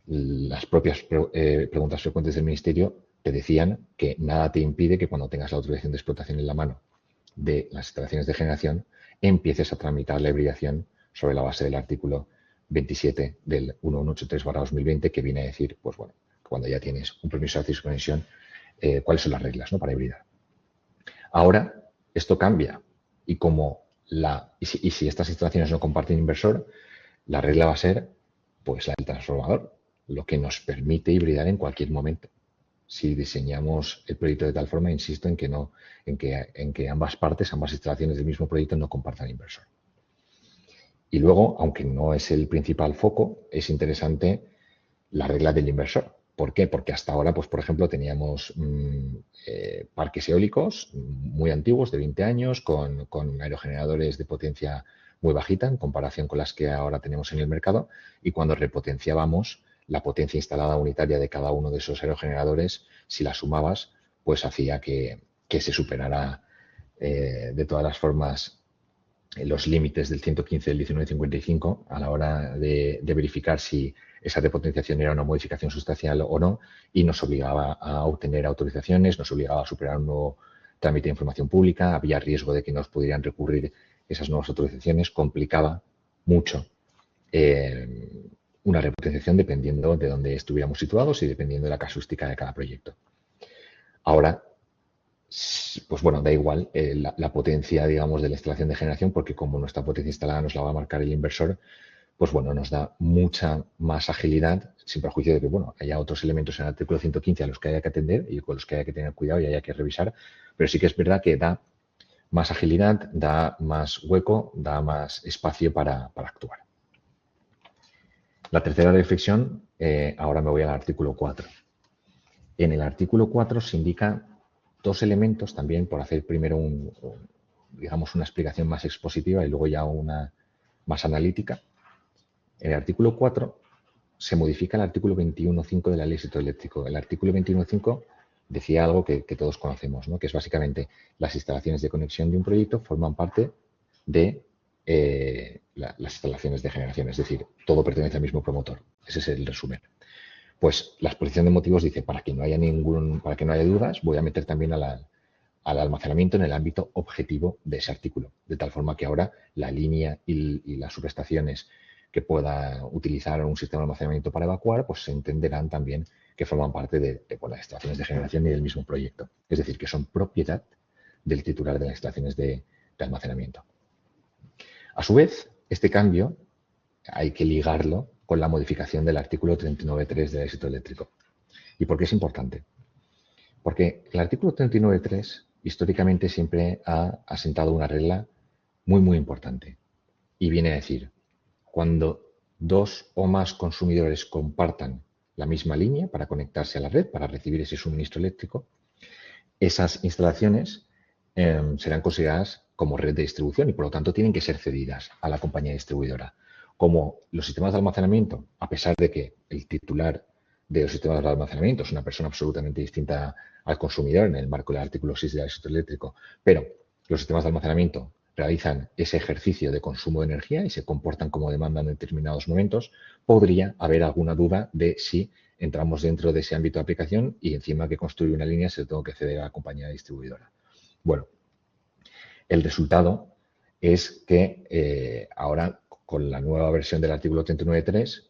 Las propias preguntas frecuentes del Ministerio te decían que nada te impide que cuando tengas la autorización de explotación en la mano de las instalaciones de generación, empieces a tramitar la hibridación sobre la base del artículo 27 del 1183/2020, que viene a decir, pues bueno, cuando ya tienes un permiso de acceso y conexión, cuáles son las reglas, ¿no?, para hibridar. Ahora, esto cambia y si estas instalaciones no comparten inversor, la regla va a ser pues la del transformador, lo que nos permite hibridar en cualquier momento. Si diseñamos el proyecto de tal forma, insisto en que ambas partes, ambas instalaciones del mismo proyecto no compartan inversor. Y luego, aunque no es el principal foco, es interesante la regla del inversor. ¿Por qué? Porque hasta ahora, pues por ejemplo, teníamos parques eólicos muy antiguos, de 20 años, con aerogeneradores de potencia muy bajita en comparación con las que ahora tenemos en el mercado, y cuando repotenciábamos la potencia instalada unitaria de cada uno de esos aerogeneradores, si la sumabas, pues hacía que se superara de todas las formas los límites del 115 del 1955 a la hora de verificar si esa repotenciación era una modificación sustancial o no, y nos obligaba a obtener autorizaciones, nos obligaba a superar un nuevo trámite de información pública, había riesgo de que nos pudieran recurrir esas nuevas autorizaciones, complicaba mucho una repotenciación dependiendo de dónde estuviéramos situados y dependiendo de la casuística de cada proyecto. Ahora, pues bueno, da igual la potencia, digamos, de la instalación de generación, porque como nuestra potencia instalada nos la va a marcar el inversor, pues bueno, nos da mucha más agilidad, sin perjuicio de que, bueno, haya otros elementos en el artículo 115 a los que haya que atender y con los que haya que tener cuidado y haya que revisar, pero sí que es verdad que da más agilidad, da más hueco, da más espacio para actuar. La tercera reflexión, ahora me voy al artículo 4. En el artículo 4 se indica dos elementos también, por hacer primero digamos, una explicación más expositiva y luego ya una más analítica. En el artículo 4 se modifica el artículo 21.5 de la Ley del Sector Eléctrico. El artículo 21.5 decía algo que todos conocemos, ¿no? Que es básicamente las instalaciones de conexión de un proyecto forman parte de las instalaciones de generación, es decir, todo pertenece al mismo promotor. Ese es el resumen. Pues la exposición de motivos dice, para que no haya dudas, voy a meter también al almacenamiento en el ámbito objetivo de ese artículo, de tal forma que ahora la línea y las subestaciones que pueda utilizar un sistema de almacenamiento para evacuar, pues se entenderán también que forman parte de las instalaciones de generación y del mismo proyecto. Es decir, que son propiedad del titular de las instalaciones de almacenamiento. A su vez, este cambio hay que ligarlo con la modificación del artículo 39.3 de la Ley del Sector Eléctrico. ¿Y por qué es importante? Porque el artículo 39.3 históricamente siempre ha asentado una regla muy, muy importante. Y viene a decir, cuando dos o más consumidores compartan la misma línea para conectarse a la red, para recibir ese suministro eléctrico, esas instalaciones serán consideradas como red de distribución y por lo tanto tienen que ser cedidas a la compañía distribuidora. Como los sistemas de almacenamiento, a pesar de que el titular de los sistemas de almacenamiento es una persona absolutamente distinta al consumidor en el marco del artículo 6 del sector eléctrico, pero los sistemas de almacenamiento realizan ese ejercicio de consumo de energía y se comportan como demanda en determinados momentos, podría haber alguna duda de si entramos dentro de ese ámbito de aplicación y encima que construye una línea se lo tengo que ceder a la compañía distribuidora. Bueno, el resultado es que ahora con la nueva versión del artículo 39.3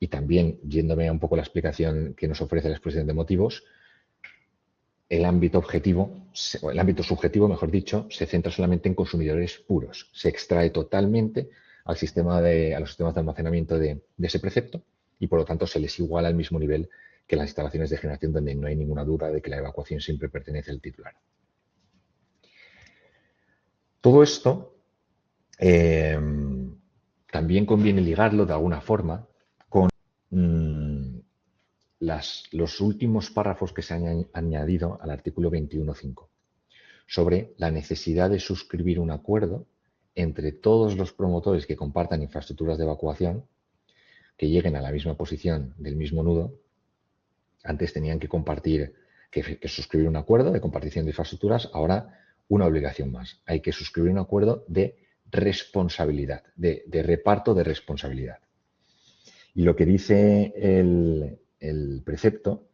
y también yéndome a un poco la explicación que nos ofrece la exposición de motivos, el ámbito subjetivo, mejor dicho, se centra solamente en consumidores puros. Se extrae totalmente a los sistemas de almacenamiento de ese precepto y, por lo tanto, se les iguala al mismo nivel que las instalaciones de generación donde no hay ninguna duda de que la evacuación siempre pertenece al titular. Todo esto también conviene ligarlo de alguna forma con los últimos párrafos que se han añadido al artículo 21.5 sobre la necesidad de suscribir un acuerdo entre todos los promotores que compartan infraestructuras de evacuación que lleguen a la misma posición del mismo nudo. Antes tenían que suscribir un acuerdo de compartición de infraestructuras, ahora una obligación más. Hay que suscribir un acuerdo de responsabilidad, de reparto de responsabilidad. Y lo que dice el precepto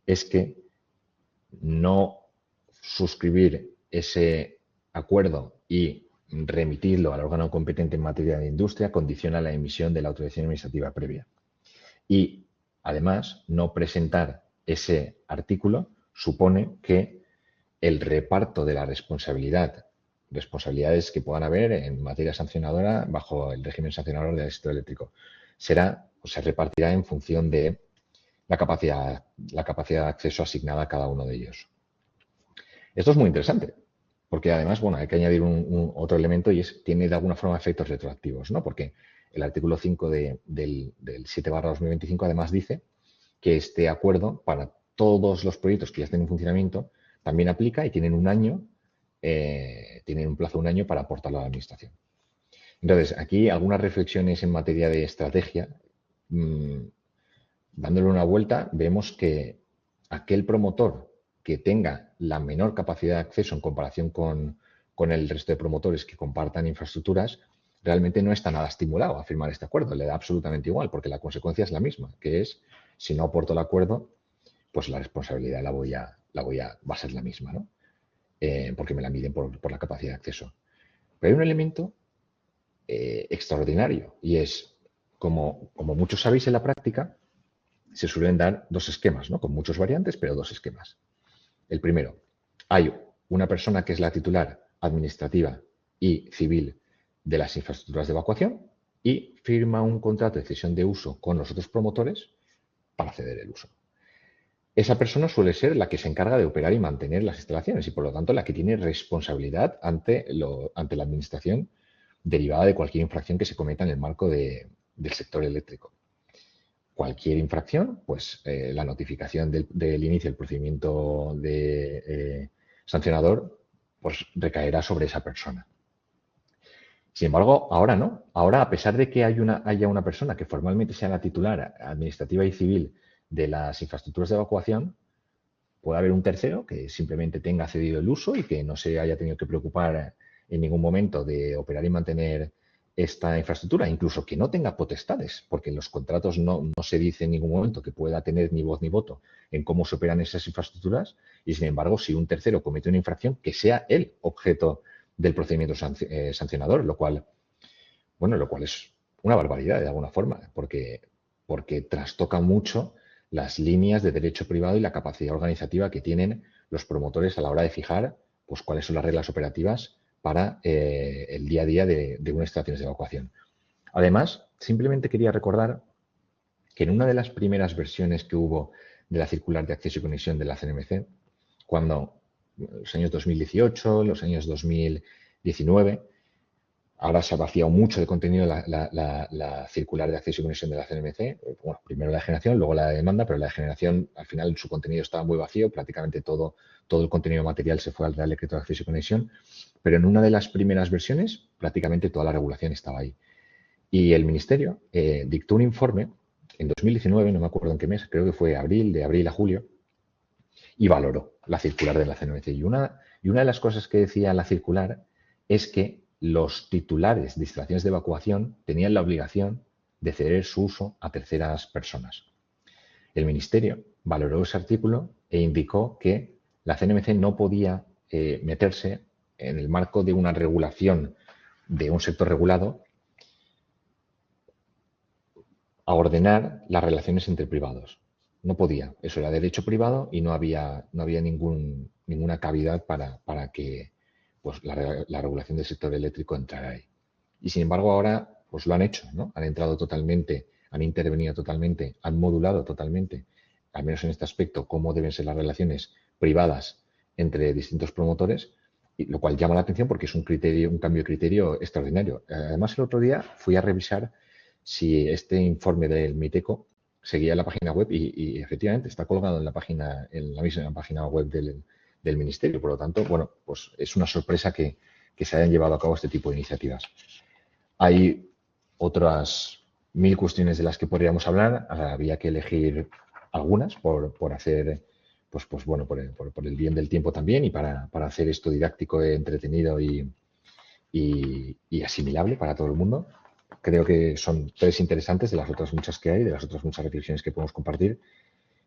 es que no suscribir ese acuerdo y remitirlo al órgano competente en materia de industria condiciona la emisión de la autorización administrativa previa. Y, además, no presentar ese artículo supone que el reparto de la responsabilidades que puedan haber en materia sancionadora bajo el régimen sancionador del sector eléctrico, se repartirá en función de la capacidad de acceso asignada a cada uno de ellos. Esto es muy interesante, porque además, bueno, hay que añadir otro elemento y tiene de alguna forma efectos retroactivos, ¿no? Porque el artículo 5 del 7/2025 además dice que este acuerdo para todos los proyectos que ya estén en funcionamiento también aplica y tienen un plazo de un año para aportarlo a la administración. Entonces, aquí algunas reflexiones en materia de estrategia. Dándole una vuelta, vemos que aquel promotor que tenga la menor capacidad de acceso en comparación con con el resto de promotores que compartan infraestructuras, realmente no está nada estimulado a firmar este acuerdo. Le da absolutamente igual, porque la consecuencia es la misma, que es, si no aporto el acuerdo, pues la responsabilidad va a ser la misma, ¿no? Porque me la miden por la capacidad de acceso. Pero hay un elemento extraordinario y es, como muchos sabéis en la práctica, se suelen dar dos esquemas, ¿no? Con muchas variantes, pero dos esquemas. El primero, hay una persona que es la titular administrativa y civil de las infraestructuras de evacuación y firma un contrato de cesión de uso con los otros promotores para ceder el uso. Esa persona suele ser la que se encarga de operar y mantener las instalaciones y, por lo tanto, la que tiene responsabilidad ante la administración derivada de cualquier infracción que se cometa en el marco del sector eléctrico. Cualquier infracción, pues la notificación del inicio del procedimiento sancionador, pues recaerá sobre esa persona. Sin embargo, ahora no. Ahora, a pesar de que haya una persona que formalmente sea la titular administrativa y civil de las infraestructuras de evacuación, puede haber un tercero que simplemente tenga cedido el uso y que no se haya tenido que preocupar en ningún momento de operar y mantener esta infraestructura, incluso que no tenga potestades, porque en los contratos no se dice en ningún momento que pueda tener ni voz ni voto en cómo se operan esas infraestructuras y, sin embargo, si un tercero comete una infracción, que sea el objeto del procedimiento sancionador, lo cual es una barbaridad de alguna forma, porque trastoca mucho las líneas de derecho privado y la capacidad organizativa que tienen los promotores a la hora de fijar pues cuáles son las reglas operativas para el día a día de unas instalaciones de evacuación. Además, simplemente quería recordar que en una de las primeras versiones que hubo de la circular de acceso y conexión de la CNMC, cuando los años 2018, los años 2019, ahora se ha vaciado mucho de contenido la circular de acceso y conexión de la CNMC. Bueno, primero la de generación, luego la de demanda, pero la de generación, al final, su contenido estaba muy vacío. Prácticamente todo el contenido material se fue al Real Decreto de Acceso y Conexión. Pero en una de las primeras versiones, prácticamente toda la regulación estaba ahí. Y el Ministerio dictó un informe en 2019, no me acuerdo en qué mes, creo que fue de abril a julio, y valoró la circular de la CNMC. Y una de las cosas que decía la circular es que los titulares de instalaciones de evacuación tenían la obligación de ceder su uso a terceras personas. El Ministerio valoró ese artículo e indicó que la CNMC no podía meterse en el marco de una regulación de un sector regulado a ordenar las relaciones entre privados. No podía. Eso era derecho privado y no había ninguna cavidad para que pues, la regulación del sector eléctrico entrara ahí. Y sin embargo ahora pues lo han hecho, ¿no? Han entrado totalmente, han intervenido totalmente, han modulado totalmente, al menos en este aspecto, cómo deben ser las relaciones privadas entre distintos promotores, y lo cual llama la atención porque es un cambio de criterio extraordinario. Además, el otro día fui a revisar si este informe del MITECO seguía en la página web y efectivamente está colgado en la misma página web del Ministerio. Por lo tanto, bueno, pues es una sorpresa que se hayan llevado a cabo este tipo de iniciativas. Hay otras 1000 cuestiones de las que podríamos hablar. Había que elegir algunas por hacer, por el bien del tiempo también y para hacer esto didáctico, entretenido y asimilable para todo el mundo. Creo que son 3 interesantes de las otras muchas que hay, de las otras muchas reflexiones que podemos compartir.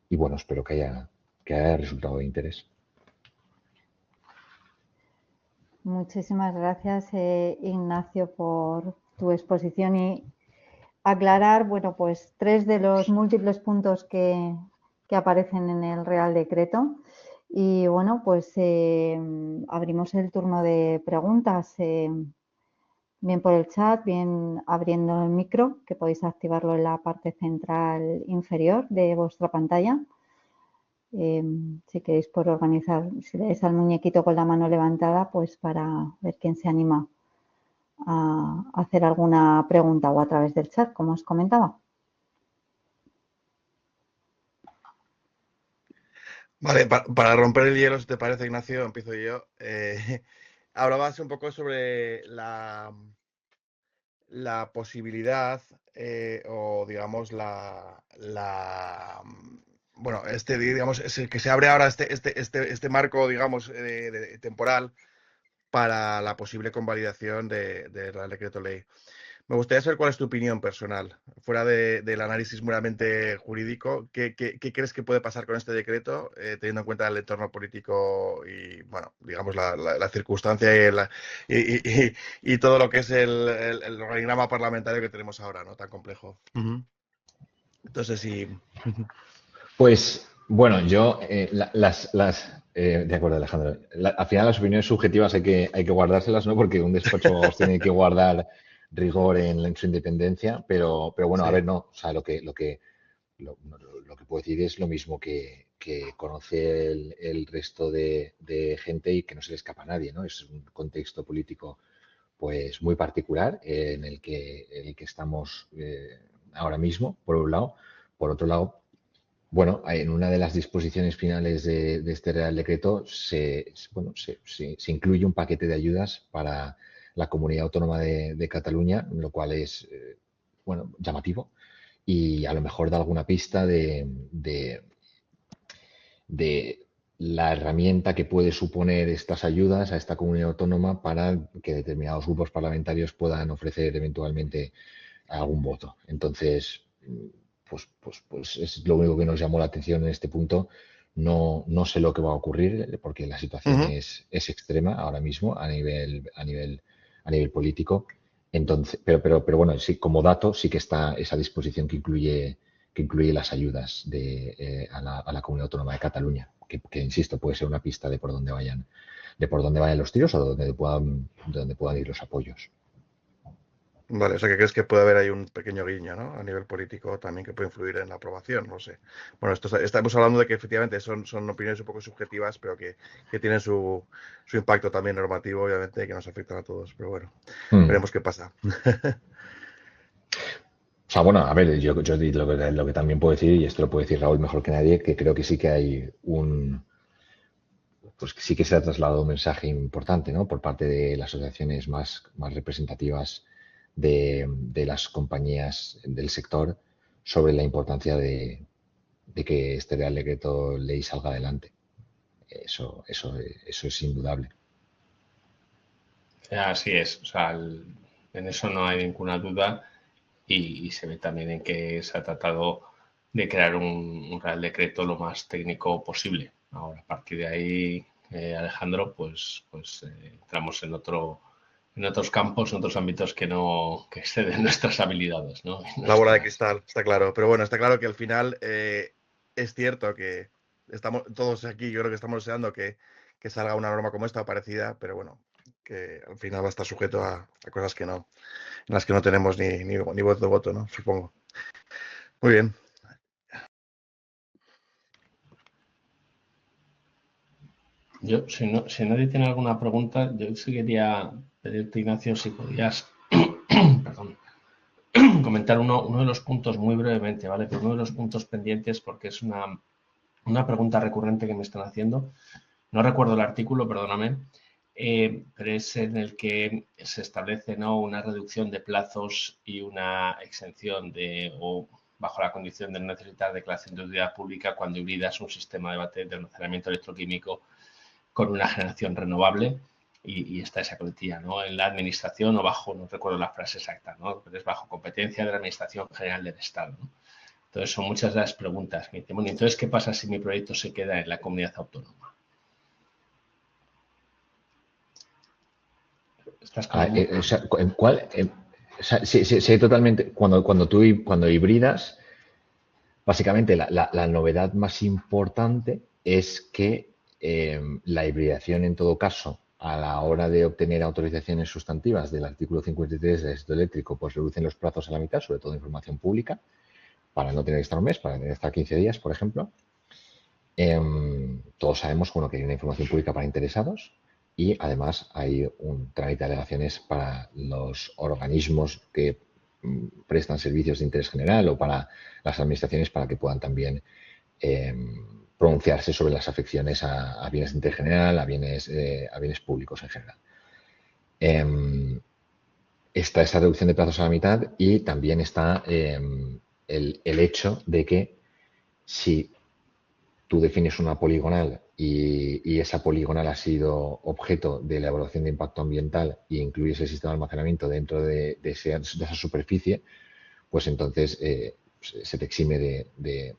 Y bueno, espero que haya resultado de interés. Muchísimas gracias, Ignacio, por tu exposición y aclarar, bueno, pues 3 de los múltiples puntos que aparecen en el Real Decreto. Y bueno, pues abrimos el turno de preguntas, bien por el chat, bien abriendo el micro, que podéis activarlo en la parte central inferior de vuestra pantalla. Si queréis por organizar, si le dais al muñequito con la mano levantada, pues para ver quién se anima a hacer alguna pregunta o a través del chat, como os comentaba. Vale, para romper el hielo, si te parece, Ignacio, empiezo yo. Hablabas un poco sobre la posibilidad o, digamos, bueno, digamos, es el que se abre ahora este marco, digamos, temporal para la posible convalidación del Real Decreto Ley. Me gustaría saber cuál es tu opinión personal, fuera del análisis meramente jurídico. ¿Qué crees que puede pasar con este decreto, teniendo en cuenta el entorno político y, bueno, digamos, la circunstancia y todo lo que es el organigrama parlamentario que tenemos ahora, ¿no? Tan complejo. Entonces, sí. Pues, bueno, yo, de acuerdo, Alejandro. Al final las opiniones subjetivas hay que guardárselas, ¿no? Porque un despacho de abogados tiene que guardar rigor en su independencia, pero bueno, Sí. a ver, no, o sea, lo que puedo decir es lo mismo que conoce el resto de gente y que no se le escapa a nadie, ¿no? Es un contexto político pues muy particular en el que estamos ahora mismo, por un lado. Por otro lado, bueno, en una de las disposiciones finales de este Real Decreto se incluye un paquete de ayudas para la Comunidad Autónoma de Cataluña, lo cual es bueno, llamativo y a lo mejor da alguna pista de la herramienta que puede suponer estas ayudas a esta comunidad autónoma para que determinados grupos parlamentarios puedan ofrecer eventualmente algún voto. Entonces, pues es lo único que nos llamó la atención en este punto. No sé lo que va a ocurrir porque la situación es extrema ahora mismo a nivel político. Entonces, pero bueno, sí, como dato sí que está esa disposición que incluye las ayudas a la Comunidad Autónoma de Cataluña, que insisto, puede ser una pista de por dónde vayan los tiros o de dónde puedan ir los apoyos. Vale, o sea, que crees que puede haber ahí un pequeño guiño, ¿no? A nivel político también que puede influir en la aprobación, no sé. Bueno, estamos hablando de que efectivamente son opiniones un poco subjetivas, pero que tienen su impacto también normativo, obviamente, que nos afectan a todos. Pero bueno, veremos qué pasa. O sea, bueno, a ver, yo lo que también puedo decir, y esto lo puede decir Raúl mejor que nadie, que creo que sí que hay pues sí que se ha trasladado un mensaje importante, ¿no? Por parte de las asociaciones más representativas de las compañías del sector sobre la importancia de que este Real Decreto Ley salga adelante. Eso es indudable. Así es, o sea, en eso no hay ninguna duda y se ve también en que se ha tratado de crear un Real Decreto lo más técnico posible. Ahora, a partir de ahí, Alejandro, pues entramos en otros campos, en otros ámbitos que exceden nuestras habilidades, ¿no? La bola de cristal, está claro. Pero bueno, está claro que al final es cierto que estamos todos aquí, yo creo que estamos deseando que salga una norma como esta parecida, pero bueno, que al final va a estar sujeto a cosas en las que no tenemos ni voz de voto, ¿no? Supongo. Muy bien. Yo, si nadie tiene alguna pregunta, yo sí quería pedirte, Ignacio, si podías perdón, comentar uno de los puntos muy brevemente, ¿vale? Pero uno de los puntos pendientes, porque es una pregunta recurrente que me están haciendo. No recuerdo el artículo, perdóname, pero es en el que se establece, ¿no?, una reducción de plazos y una exención o bajo la condición de no necesitar declaración de utilidad pública cuando hibridas un sistema de almacenamiento electroquímico con una generación renovable y está esa coletilla, ¿no? En la administración o bajo, no recuerdo la frase exacta, ¿no? Pero es bajo competencia de la Administración General del Estado, ¿no? Entonces son muchas de las preguntas que dicen, bueno, entonces, ¿qué pasa si mi proyecto se queda en la comunidad autónoma? ¿Estás sí, totalmente. Cuando hibridas, básicamente la novedad más importante es que la hibridación, en todo caso, a la hora de obtener autorizaciones sustantivas del artículo 53 del sector eléctrico, pues reducen los plazos a la mitad, sobre todo información pública, para no tener que estar un mes, para tener que estar 15 días, por ejemplo. Todos sabemos, bueno, que hay una información pública para interesados y además hay un trámite de alegaciones para los organismos que prestan servicios de interés general o para las administraciones para que puedan también pronunciarse sobre las afecciones a bienes de interés general, a bienes públicos en general. Está esta reducción de plazos a la mitad y también está el hecho de que si tú defines una poligonal y esa poligonal ha sido objeto de la evaluación de impacto ambiental e incluye ese sistema de almacenamiento dentro de esa superficie, pues entonces se te exime de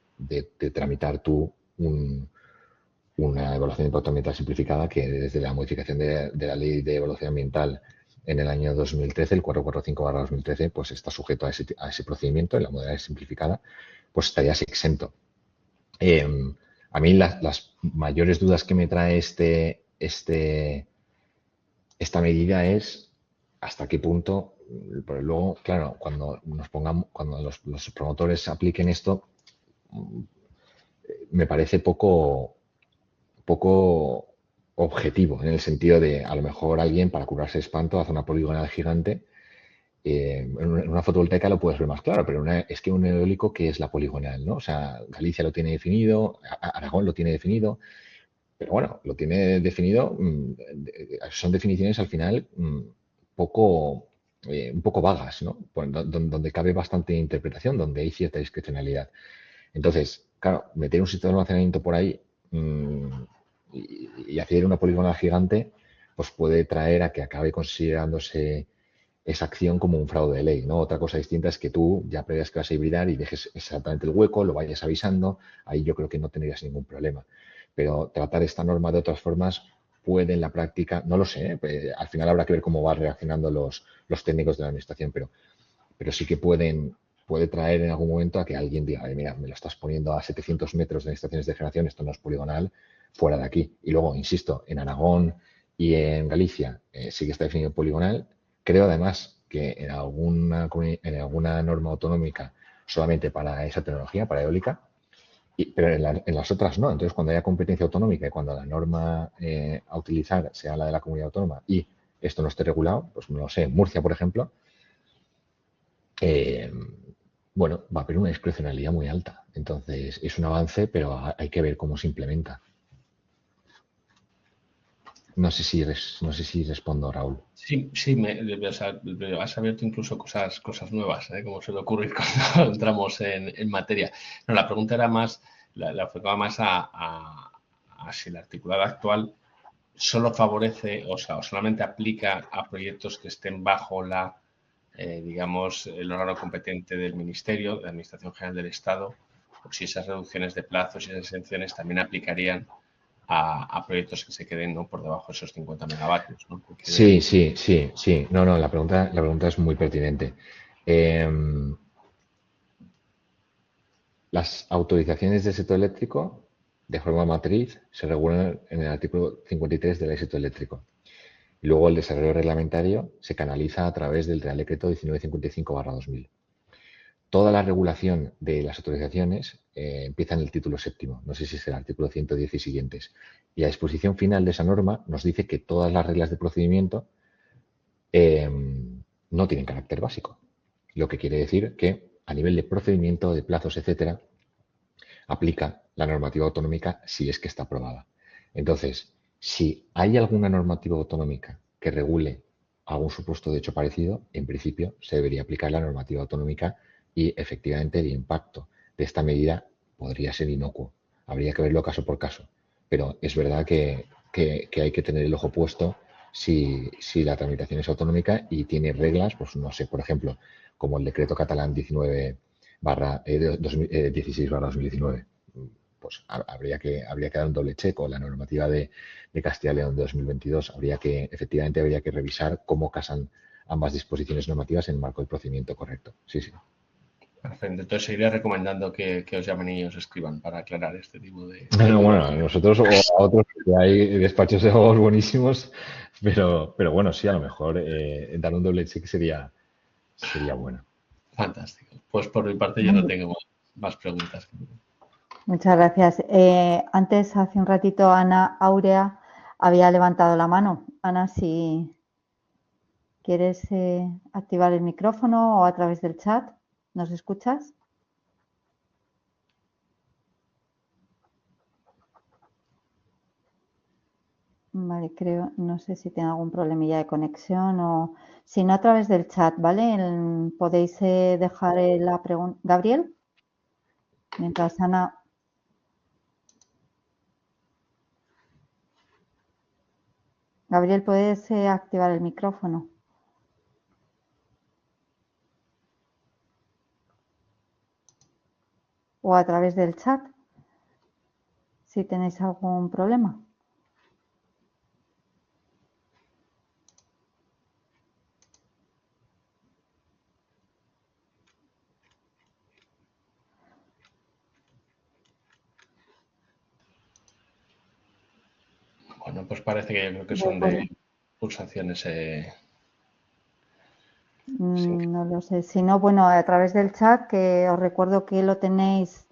tramitar tú una evaluación de impacto ambiental simplificada que desde la modificación de la ley de evaluación ambiental en el año 2013, el 445/2013, pues está sujeto a ese procedimiento en la modalidad simplificada, pues estarías exento. A mí las mayores dudas que me trae esta medida es hasta qué punto, porque luego, claro, cuando los promotores apliquen esto, me parece poco objetivo, en el sentido de, a lo mejor alguien para curarse espanto hace una poligonal gigante. En una fotovoltaica lo puedes ver más claro, pero es que un eólico, ¿qué es la poligonal? ¿No? O sea, Galicia lo tiene definido, Aragón lo tiene definido, pero bueno, lo tiene definido, son definiciones al final un poco vagas, ¿no? Donde cabe bastante interpretación, donde hay cierta discrecionalidad. Entonces, claro, meter un sistema de almacenamiento por ahí y hacer una poligonal gigante, pues puede traer a que acabe considerándose esa acción como un fraude de ley, ¿no? Otra cosa distinta es que tú ya preveas que vas a hibridar y dejes exactamente el hueco, lo vayas avisando, ahí yo creo que no tendrías ningún problema. Pero tratar esta norma de otras formas puede en la práctica, no lo sé, al final habrá que ver cómo van reaccionando los técnicos de la administración, pero sí que puede traer en algún momento a que alguien diga, mira, me lo estás poniendo a 700 metros de estaciones de generación, esto no es poligonal, fuera de aquí. Y luego, insisto, en Aragón y en Galicia sí que está definido poligonal. Creo además que en alguna norma autonómica solamente para esa tecnología, para eólica, pero en las otras no. Entonces, cuando haya competencia autonómica y cuando la norma a utilizar sea la de la comunidad autónoma y esto no esté regulado, pues no lo sé, en Murcia, por ejemplo, bueno, va a haber una discrecionalidad muy alta. Entonces, es un avance, pero hay que ver cómo se implementa. No sé si respondo, Raúl. Sí, o sea, has abierto incluso cosas nuevas, como suele ocurrir cuando entramos en materia. No, la pregunta era más, la enfocaba más a si el articulado actual solo favorece, o sea, o solamente aplica a proyectos que estén bajo digamos, el órgano competente del Ministerio, de la Administración General del Estado, o si esas reducciones de plazos y esas exenciones también aplicarían a proyectos que se queden, ¿no?, por debajo de esos 50 megavatios, ¿no? Porque Sí. No, la pregunta es muy pertinente. Las autorizaciones del sector eléctrico, de forma matriz, se regulan en el artículo 53 del sector eléctrico. Y luego el desarrollo reglamentario se canaliza a través del Real Decreto 1955/2000. Toda la regulación de las autorizaciones empieza en el título séptimo, no sé si es el artículo 110 y siguientes. Y la disposición final de esa norma nos dice que todas las reglas de procedimiento no tienen carácter básico. Lo que quiere decir que a nivel de procedimiento, de plazos, etcétera, aplica la normativa autonómica si es que está aprobada. Entonces, si hay alguna normativa autonómica que regule algún supuesto de hecho parecido, en principio se debería aplicar la normativa autonómica y efectivamente el impacto de esta medida podría ser inocuo. Habría que verlo caso por caso. Pero es verdad que hay que tener el ojo puesto si la tramitación es autonómica y tiene reglas, pues no sé, por ejemplo, como el decreto catalán 16/2019. Pues habría que dar un doble check, o la normativa de Castilla y León de 2022. Efectivamente habría que revisar cómo casan ambas disposiciones normativas en el marco del procedimiento correcto. Sí. Perfecto. Entonces seguiré recomendando que os llamen y os escriban para aclarar este tipo de... Bueno, a nosotros o a otros, que hay despachos de abogados buenísimos, pero bueno, sí, a lo mejor dar un doble check sería bueno. Fantástico. Pues por mi parte yo no tengo más preguntas. Muchas gracias. Antes, hace un ratito, Ana Aurea había levantado la mano. Ana, si quieres activar el micrófono o a través del chat, ¿nos escuchas? Vale, no sé si tiene algún problemilla de conexión o si no, a través del chat, ¿vale? Podéis dejar la pregunta. Gabriel, mientras Ana... Gabriel, ¿puedes activar el micrófono? O a través del chat, si tenéis algún problema. Bueno, pues parece que yo creo que son de pulsaciones. No lo sé. Si no, bueno, a través del chat, que os recuerdo que lo tenéis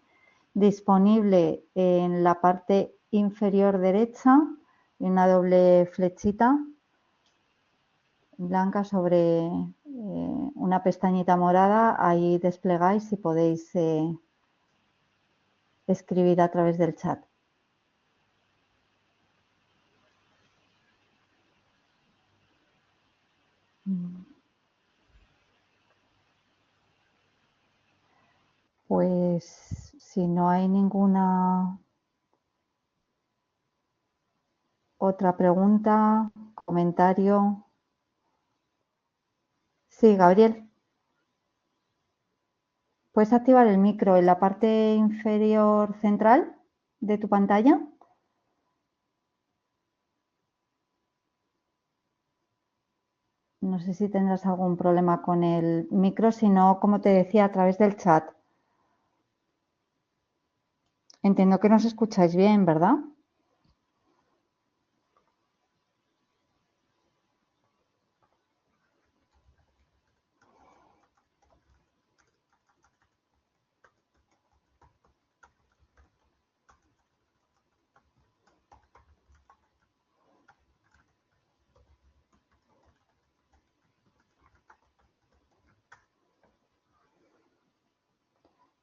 disponible en la parte inferior derecha, una doble flechita blanca sobre una pestañita morada. Ahí desplegáis y podéis escribir a través del chat. Pues si no hay ninguna otra pregunta, comentario. Sí, Gabriel. ¿Puedes activar el micro en la parte inferior central de tu pantalla? No sé si tendrás algún problema con el micro, si no, como te decía, a través del chat. Entiendo que nos escucháis bien, ¿verdad?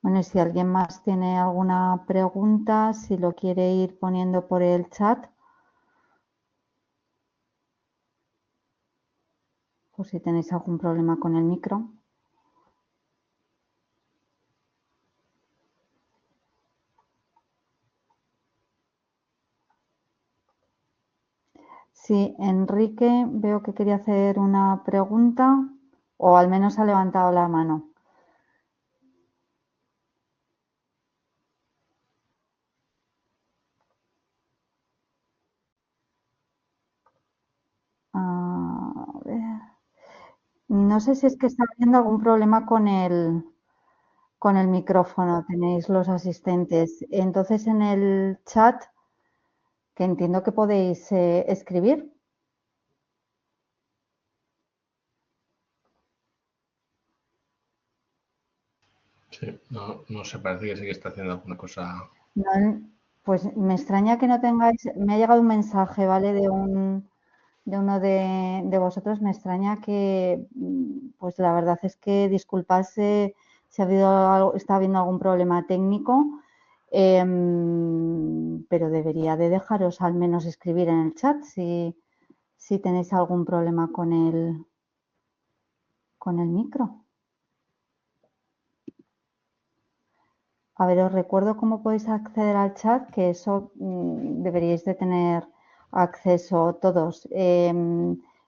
Bueno, y si alguien más tiene alguna pregunta, si lo quiere ir poniendo por el chat, o si tenéis algún problema con el micro. Sí, Enrique, veo que quería hacer una pregunta, o al menos ha levantado la mano. A ver. No sé si es que está habiendo algún problema con el micrófono, tenéis los asistentes. Entonces, en el chat, que entiendo que podéis escribir. Sí, no se parece que sí que está haciendo alguna cosa. No, pues me extraña que no tengáis. Me ha llegado un mensaje, ¿vale? De uno de vosotros. Me extraña que, pues la verdad es que disculpase si está habiendo algún problema técnico, pero debería de dejaros al menos escribir en el chat si tenéis algún problema con el micro. A ver, os recuerdo cómo podéis acceder al chat, que eso deberíais de tener acceso todos.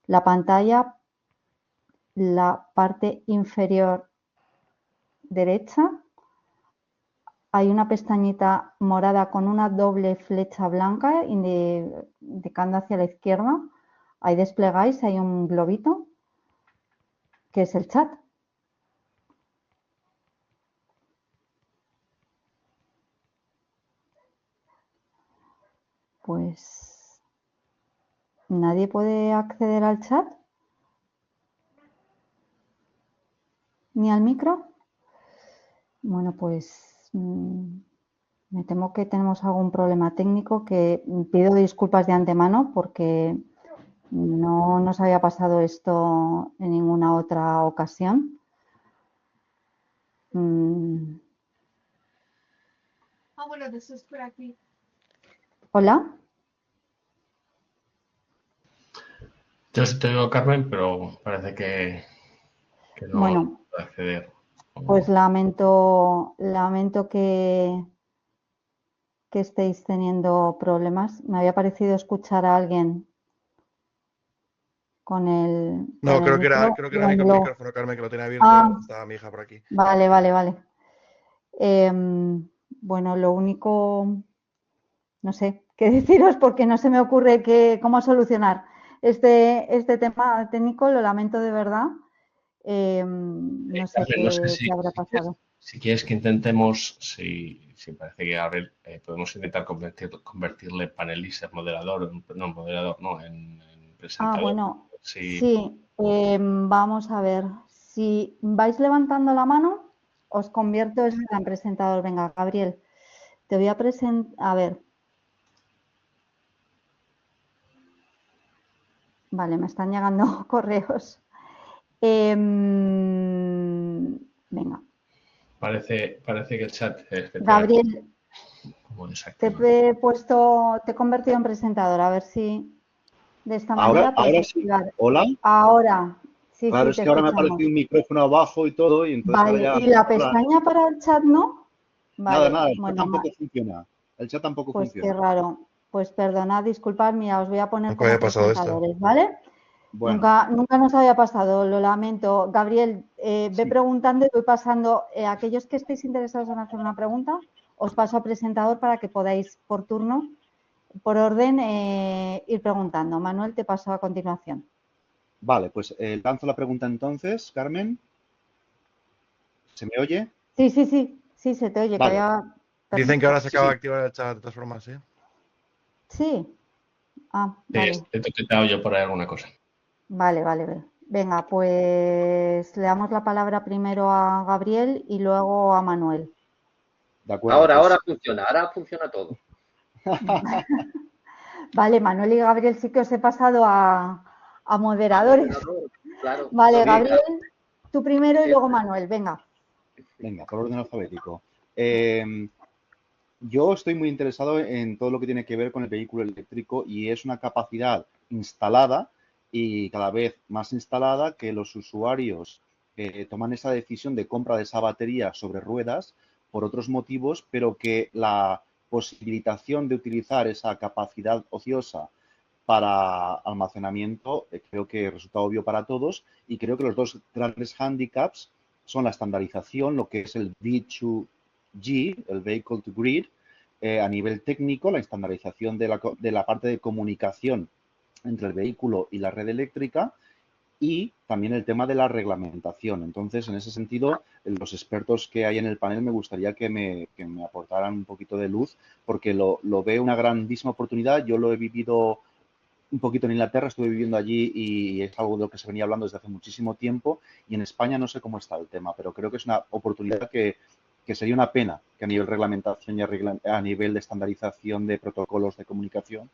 La pantalla, la parte inferior derecha, hay una pestañita morada con una doble flecha blanca indicando hacia la izquierda. Ahí desplegáis, hay un globito, que es el chat. Pues nadie puede acceder al chat ni al micro. Bueno, pues me temo que tenemos algún problema técnico, que pido disculpas de antemano porque no nos había pasado esto en ninguna otra ocasión. Hola. Yo sí te digo, Carmen, pero parece que no Bueno, puedo acceder. pues lamento que estéis teniendo problemas. Me había parecido escuchar a alguien con el No, creo que era mi dándolo. micrófono, Carmen, que lo tenía abierto. Ah, Estaba mi hija por aquí. vale. Bueno, lo único, no sé qué deciros porque no se me ocurre cómo solucionar este tema técnico, lo lamento de verdad. No sé Carmen, no sé qué habrá pasado. si quieres que intentemos, si parece que Gabriel, podemos intentar convertirle panelista, moderador, no, en presentador. Bueno, Sí. sí, vamos a ver. Si vais levantando la mano, os convierto en presentador. Venga, Gabriel, te voy a presentar. A ver. Vale, me están llegando correos. Venga. Parece que el chat Gabriel, como te he convertido en presentador, a ver si de esta manera puedes Ahora sí. activar. ¿Hola? Ahora, sí, Claro, sí, es te que ahora me escuchamos. apareció un micrófono abajo y todo, y entonces ahora Vale, ya... ¿y la Hola. pestaña para el chat no? Vale, Nada, el chat bueno, tampoco funciona. El chat tampoco pues qué funciona. raro. Pues perdonad, disculpad, mira, os voy a poner Nunca como había pasado esto. presentadores, ¿vale? Bueno, Nunca nos había pasado, lo lamento. Gabriel, ve sí. preguntando y voy pasando. Aquellos que estéis interesados en hacer una pregunta, os paso a presentador para que podáis por turno, por orden, ir preguntando. Manuel, te paso a continuación. Vale, pues lanzo la pregunta entonces, Carmen. ¿Se me oye? Sí, se te oye. Vale. Que había... Dicen que ahora se acaba de Sí. activar el chat de todas formas, ¿sí? Sí. Vale. Te he toquetado yo por ahí alguna cosa. Vale. Venga, pues le damos la palabra primero a Gabriel y luego a Manuel. De acuerdo. Ahora funciona todo. Vale, Manuel y Gabriel sí que os he pasado a moderadores. Claro. Vale, Sí, Gabriel, tú primero y Sí. luego Manuel, venga. Venga, por orden alfabético. Yo estoy muy interesado en todo lo que tiene que ver con el vehículo eléctrico y es una capacidad instalada y cada vez más instalada que los usuarios toman esa decisión de compra de esa batería sobre ruedas por otros motivos, pero que la posibilitación de utilizar esa capacidad ociosa para almacenamiento creo que resulta obvio para todos y creo que los dos grandes hándicaps son la estandarización, lo que es el V2G, el Vehicle to Grid, a nivel técnico, la estandarización de la parte de comunicación entre el vehículo y la red eléctrica y también el tema de la reglamentación. Entonces, en ese sentido, los expertos que hay en el panel me gustaría que me aportaran un poquito de luz porque lo veo una grandísima oportunidad. Yo lo he vivido un poquito en Inglaterra, estuve viviendo allí y es algo de lo que se venía hablando desde hace muchísimo tiempo y en España no sé cómo está el tema, pero creo que es una oportunidad que sería una pena que a nivel de reglamentación y a nivel de estandarización de protocolos de comunicación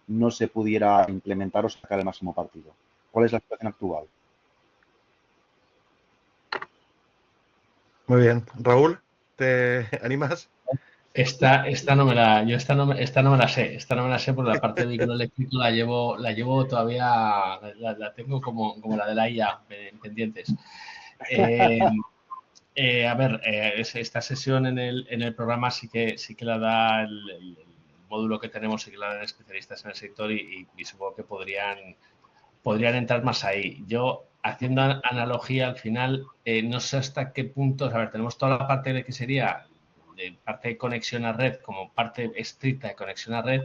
no se pudiera implementar o sacar el máximo partido. ¿Cuál es la situación actual? Muy bien. Raúl, ¿te animas? Esta no me la sé. Esta no me la sé porque la parte de vehículo eléctrico la llevo todavía, la tengo como la de la IA pendientes. A ver, esta sesión en el programa sí que la da el módulo que tenemos, sí que la dan especialistas en el sector y supongo que podrían entrar más ahí. Yo, haciendo analogía al final, no sé hasta qué punto, a ver, tenemos toda la parte de que sería de parte de conexión a red como parte estricta de conexión a red.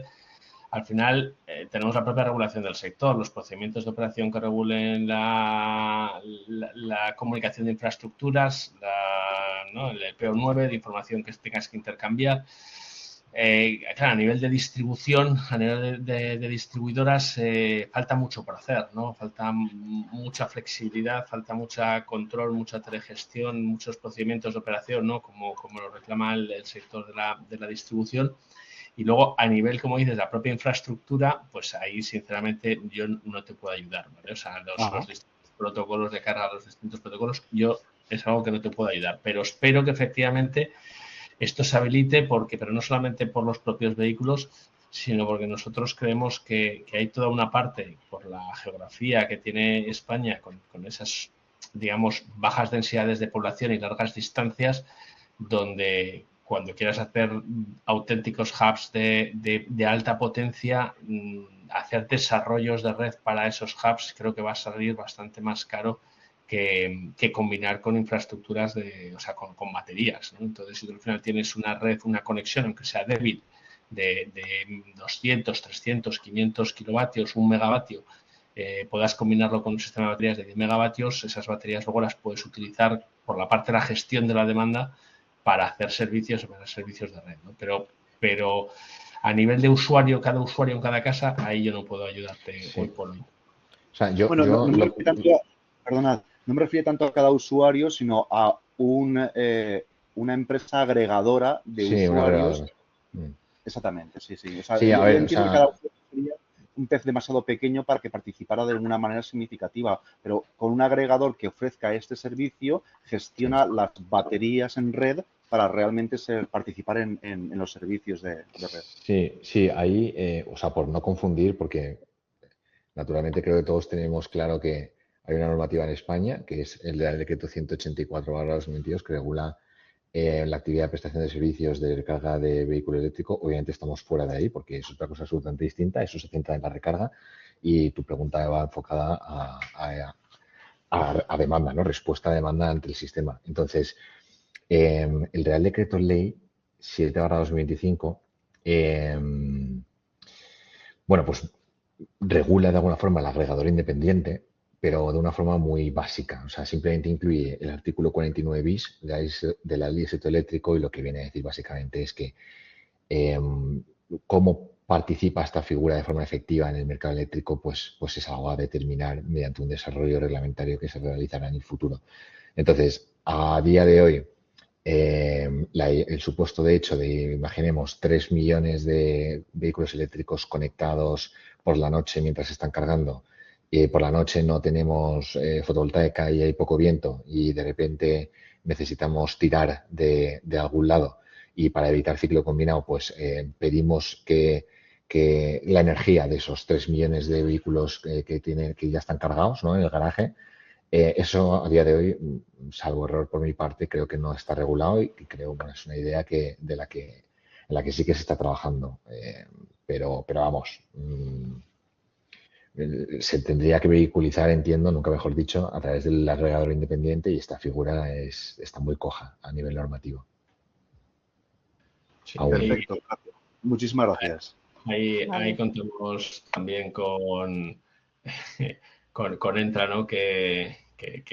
Al final tenemos la propia regulación del sector, los procedimientos de operación que regulen la comunicación de infraestructuras, el PO9 de información que tengas que intercambiar. Claro, a nivel de distribución, a nivel de distribuidoras, falta mucho por hacer, ¿no? Falta mucha flexibilidad, falta mucho control, mucha telegestión, muchos procedimientos de operación, ¿no? Como lo reclama el sector de la distribución. Y luego, a nivel, como dices, la propia infraestructura, pues ahí, sinceramente, yo no te puedo ayudar, ¿vale? O sea, los distintos protocolos de carga, los distintos protocolos, yo es algo que no te puedo ayudar. Pero espero que efectivamente esto se habilite pero no solamente por los propios vehículos, sino porque nosotros creemos que hay toda una parte, por la geografía que tiene España, con esas, digamos, bajas densidades de población y largas distancias, donde cuando quieras hacer auténticos hubs de alta potencia, hacer desarrollos de red para esos hubs creo que va a salir bastante más caro que combinar con infraestructuras o sea, con baterías, ¿no? Entonces, si tú al final tienes una red, una conexión, aunque sea débil, de 200, 300, 500 kilovatios, 1 megavatio, puedas combinarlo con un sistema de baterías de 10 megavatios, esas baterías luego las puedes utilizar por la parte de la gestión de la demanda para hacer servicios de red, ¿no? Pero a nivel de usuario, cada usuario en cada casa, ahí yo no puedo ayudarte hoy por hoy. O sea, Bueno, no me refiero tanto, perdonad, no me refiero tanto a cada usuario, sino a una empresa agregadora de usuarios. Exactamente, sí. O sea, yo entiendo que cada usuario sería un pez demasiado pequeño para que participara de una manera significativa, pero con un agregador que ofrezca este servicio, gestiona las baterías en red para realmente participar en los servicios de red. Sí, ahí, o sea, por no confundir, porque naturalmente creo que todos tenemos claro que hay una normativa en España, que es el Real Decreto 184/2022, que regula la actividad de prestación de servicios de recarga de vehículo eléctrico. Obviamente estamos fuera de ahí porque es otra cosa absolutamente distinta. Eso se centra en la recarga y tu pregunta va enfocada a demanda, ¿no? Respuesta a demanda ante el sistema. Entonces, el Real Decreto Ley 7/2025, bueno, pues regula de alguna forma el agregador independiente, pero de una forma muy básica. O sea, simplemente incluye el artículo 49 bis de la ley de sector eléctrico y lo que viene a decir básicamente es que cómo participa esta figura de forma efectiva en el mercado eléctrico, pues es algo a determinar mediante un desarrollo reglamentario que se realizará en el futuro. Entonces, a día de hoy, el supuesto de hecho de, imaginemos, 3 millones de vehículos eléctricos conectados por la noche mientras se están cargando, por la noche no tenemos fotovoltaica y hay poco viento y de repente necesitamos tirar de algún lado y para evitar ciclo combinado, pues pedimos que la energía de esos 3 millones de vehículos que ya están cargados, ¿no?, en el garaje, eso a día de hoy, salvo error por mi parte, creo que no está regulado y creo que es una idea en la que sí que se está trabajando. Pero vamos, se tendría que vehiculizar, entiendo, nunca mejor dicho, a través del agregador independiente y esta figura está muy coja a nivel normativo. Sí, perfecto. Muchísimas gracias. Ahí contamos también con Entra, ¿no?, que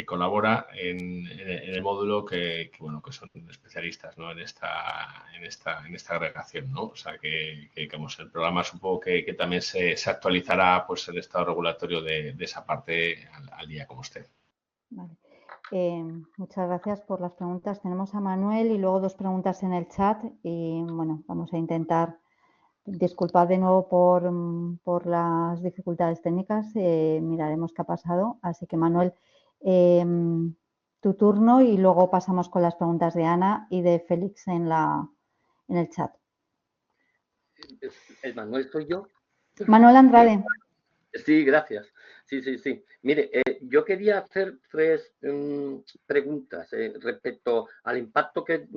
colabora en el módulo que son especialistas, ¿no?, en esta agregación, ¿no? O sea que digamos, el programa supongo que también se actualizará pues el estado regulatorio de esa parte al día como usted. Vale. Muchas gracias por las preguntas. Tenemos a Manuel y luego 2 preguntas en el chat y bueno, vamos a intentar disculpad de nuevo por las dificultades técnicas, miraremos qué ha pasado. Así que Manuel, tu turno y luego pasamos con las preguntas de Ana y de Félix en el chat. ¿El Manuel soy yo? Manuel Andrade. Sí, gracias. Sí. Mire, yo quería hacer 3 preguntas respecto al impacto que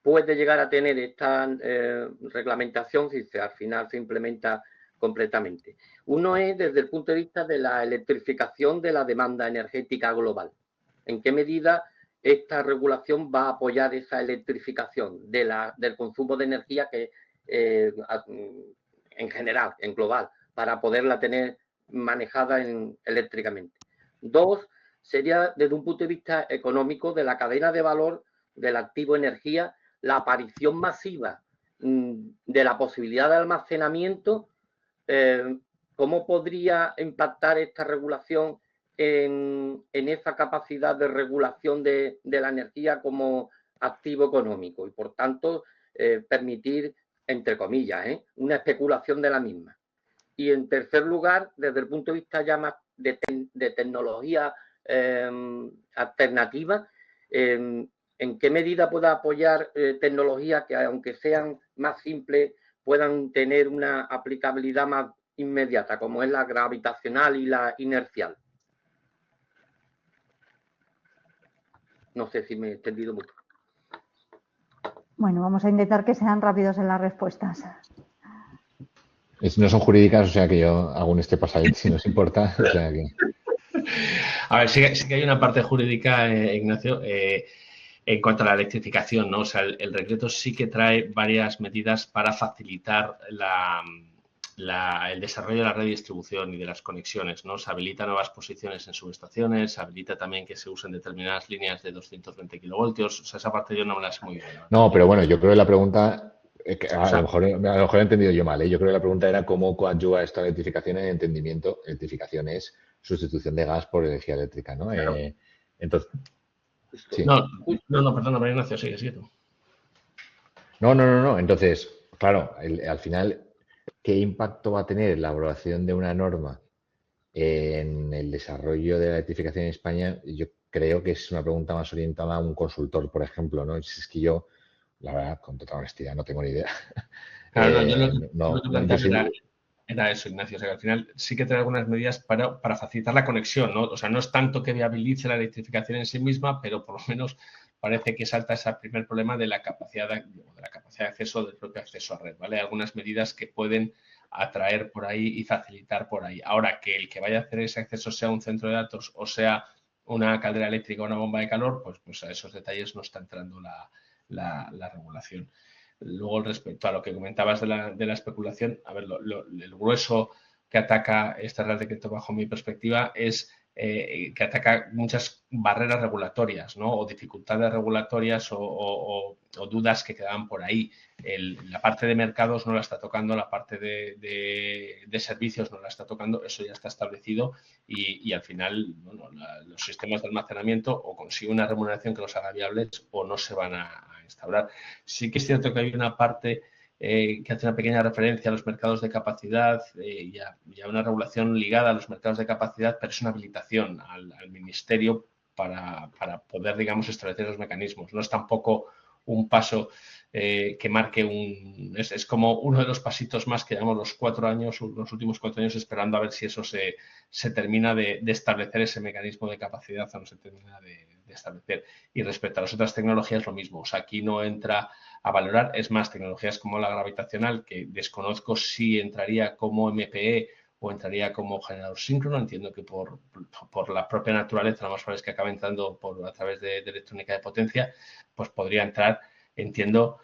puede llegar a tener esta reglamentación si al final se implementa completamente. Uno es desde el punto de vista de la electrificación de la demanda energética global. ¿En qué medida esta regulación va a apoyar esa electrificación del consumo de energía que en general, en global, para poderla tener manejada eléctricamente? 2, sería desde un punto de vista económico de la cadena de valor del activo energía, la aparición masiva de la posibilidad de almacenamiento. ¿Cómo podría impactar esta regulación en esa capacidad de regulación de la energía como activo económico y, por tanto, permitir, entre comillas, una especulación de la misma? Y, en tercer lugar, desde el punto de vista ya más de tecnología alternativa, ¿en qué medida pueda apoyar tecnologías que, aunque sean más simples, puedan tener una aplicabilidad más inmediata, como es la gravitacional y la inercial? No sé si me he extendido mucho. Bueno, vamos a intentar que sean rápidos en las respuestas. No son jurídicas, o sea que yo hago un pasadito si nos importa. O sea que... A ver, sí que hay una parte jurídica, Ignacio, en cuanto a la electrificación, ¿no? O sea, el decreto sí que trae varias medidas para facilitar el desarrollo de la red de distribución y de las conexiones, ¿no? Se habilita nuevas posiciones en subestaciones, se habilita también que se usen determinadas líneas de 220 kilovoltios. O sea, esa parte yo no me la sé muy bien. No, pero bueno, yo creo que la pregunta, O a sea, lo mejor he entendido yo mal, ¿eh? Yo creo que la pregunta era cómo coadyuva esta electrificación en el entendimiento. Electrificación es sustitución de gas por energía eléctrica, ¿no? claro. Entonces, Justo. sí. No, perdona, María Ignacio, sigue tú. No. Entonces, claro, al final, ¿qué impacto va a tener la aprobación de una norma en el desarrollo de la electrificación en España? Yo creo que es una pregunta más orientada a un consultor, por ejemplo, ¿no? Si es que yo, la verdad, con total honestidad, no tengo ni idea. Claro, no, yo lo No, que yo planteaba sí, era eso, Ignacio. O sea, que al final sí que trae algunas medidas para facilitar la conexión, ¿no? O sea, no es tanto que viabilice la electrificación en sí misma, pero por lo menos parece que salta ese primer problema de la capacidad de acceso, del propio acceso a red, ¿vale? Algunas medidas que pueden atraer por ahí y facilitar por ahí. Ahora, que el que vaya a hacer ese acceso sea un centro de datos o sea una caldera eléctrica o una bomba de calor, pues a esos detalles no está entrando la regulación. Luego, respecto a lo que comentabas de la especulación, a ver, el grueso que ataca este Real Decreto, bajo mi perspectiva, es que ataca muchas barreras regulatorias, ¿no? O dificultades regulatorias o dudas que quedaban por ahí. La parte de mercados no la está tocando, la parte de servicios no la está tocando, eso ya está establecido y al final, bueno, los sistemas de almacenamiento o consiguen una remuneración que los haga viables o no se van a instaurar. Sí que es cierto que hay una parte que hace una pequeña referencia a los mercados de capacidad y a una regulación ligada a los mercados de capacidad, pero es una habilitación al Ministerio para poder, digamos, establecer los mecanismos. No es tampoco un paso que marque es como uno de los pasitos más que llevamos los últimos 4 años esperando a ver si eso se termina de establecer ese mecanismo de capacidad o no se termina de establecer. Y respecto a las otras tecnologías, lo mismo. O sea, aquí no entra a valorar. Es más, tecnologías como la gravitacional, que desconozco si entraría como MPE o entraría como generador síncrono. Entiendo que por la propia naturaleza, lo más probable es que acabe entrando a través de electrónica de potencia, pues podría entrar, entiendo,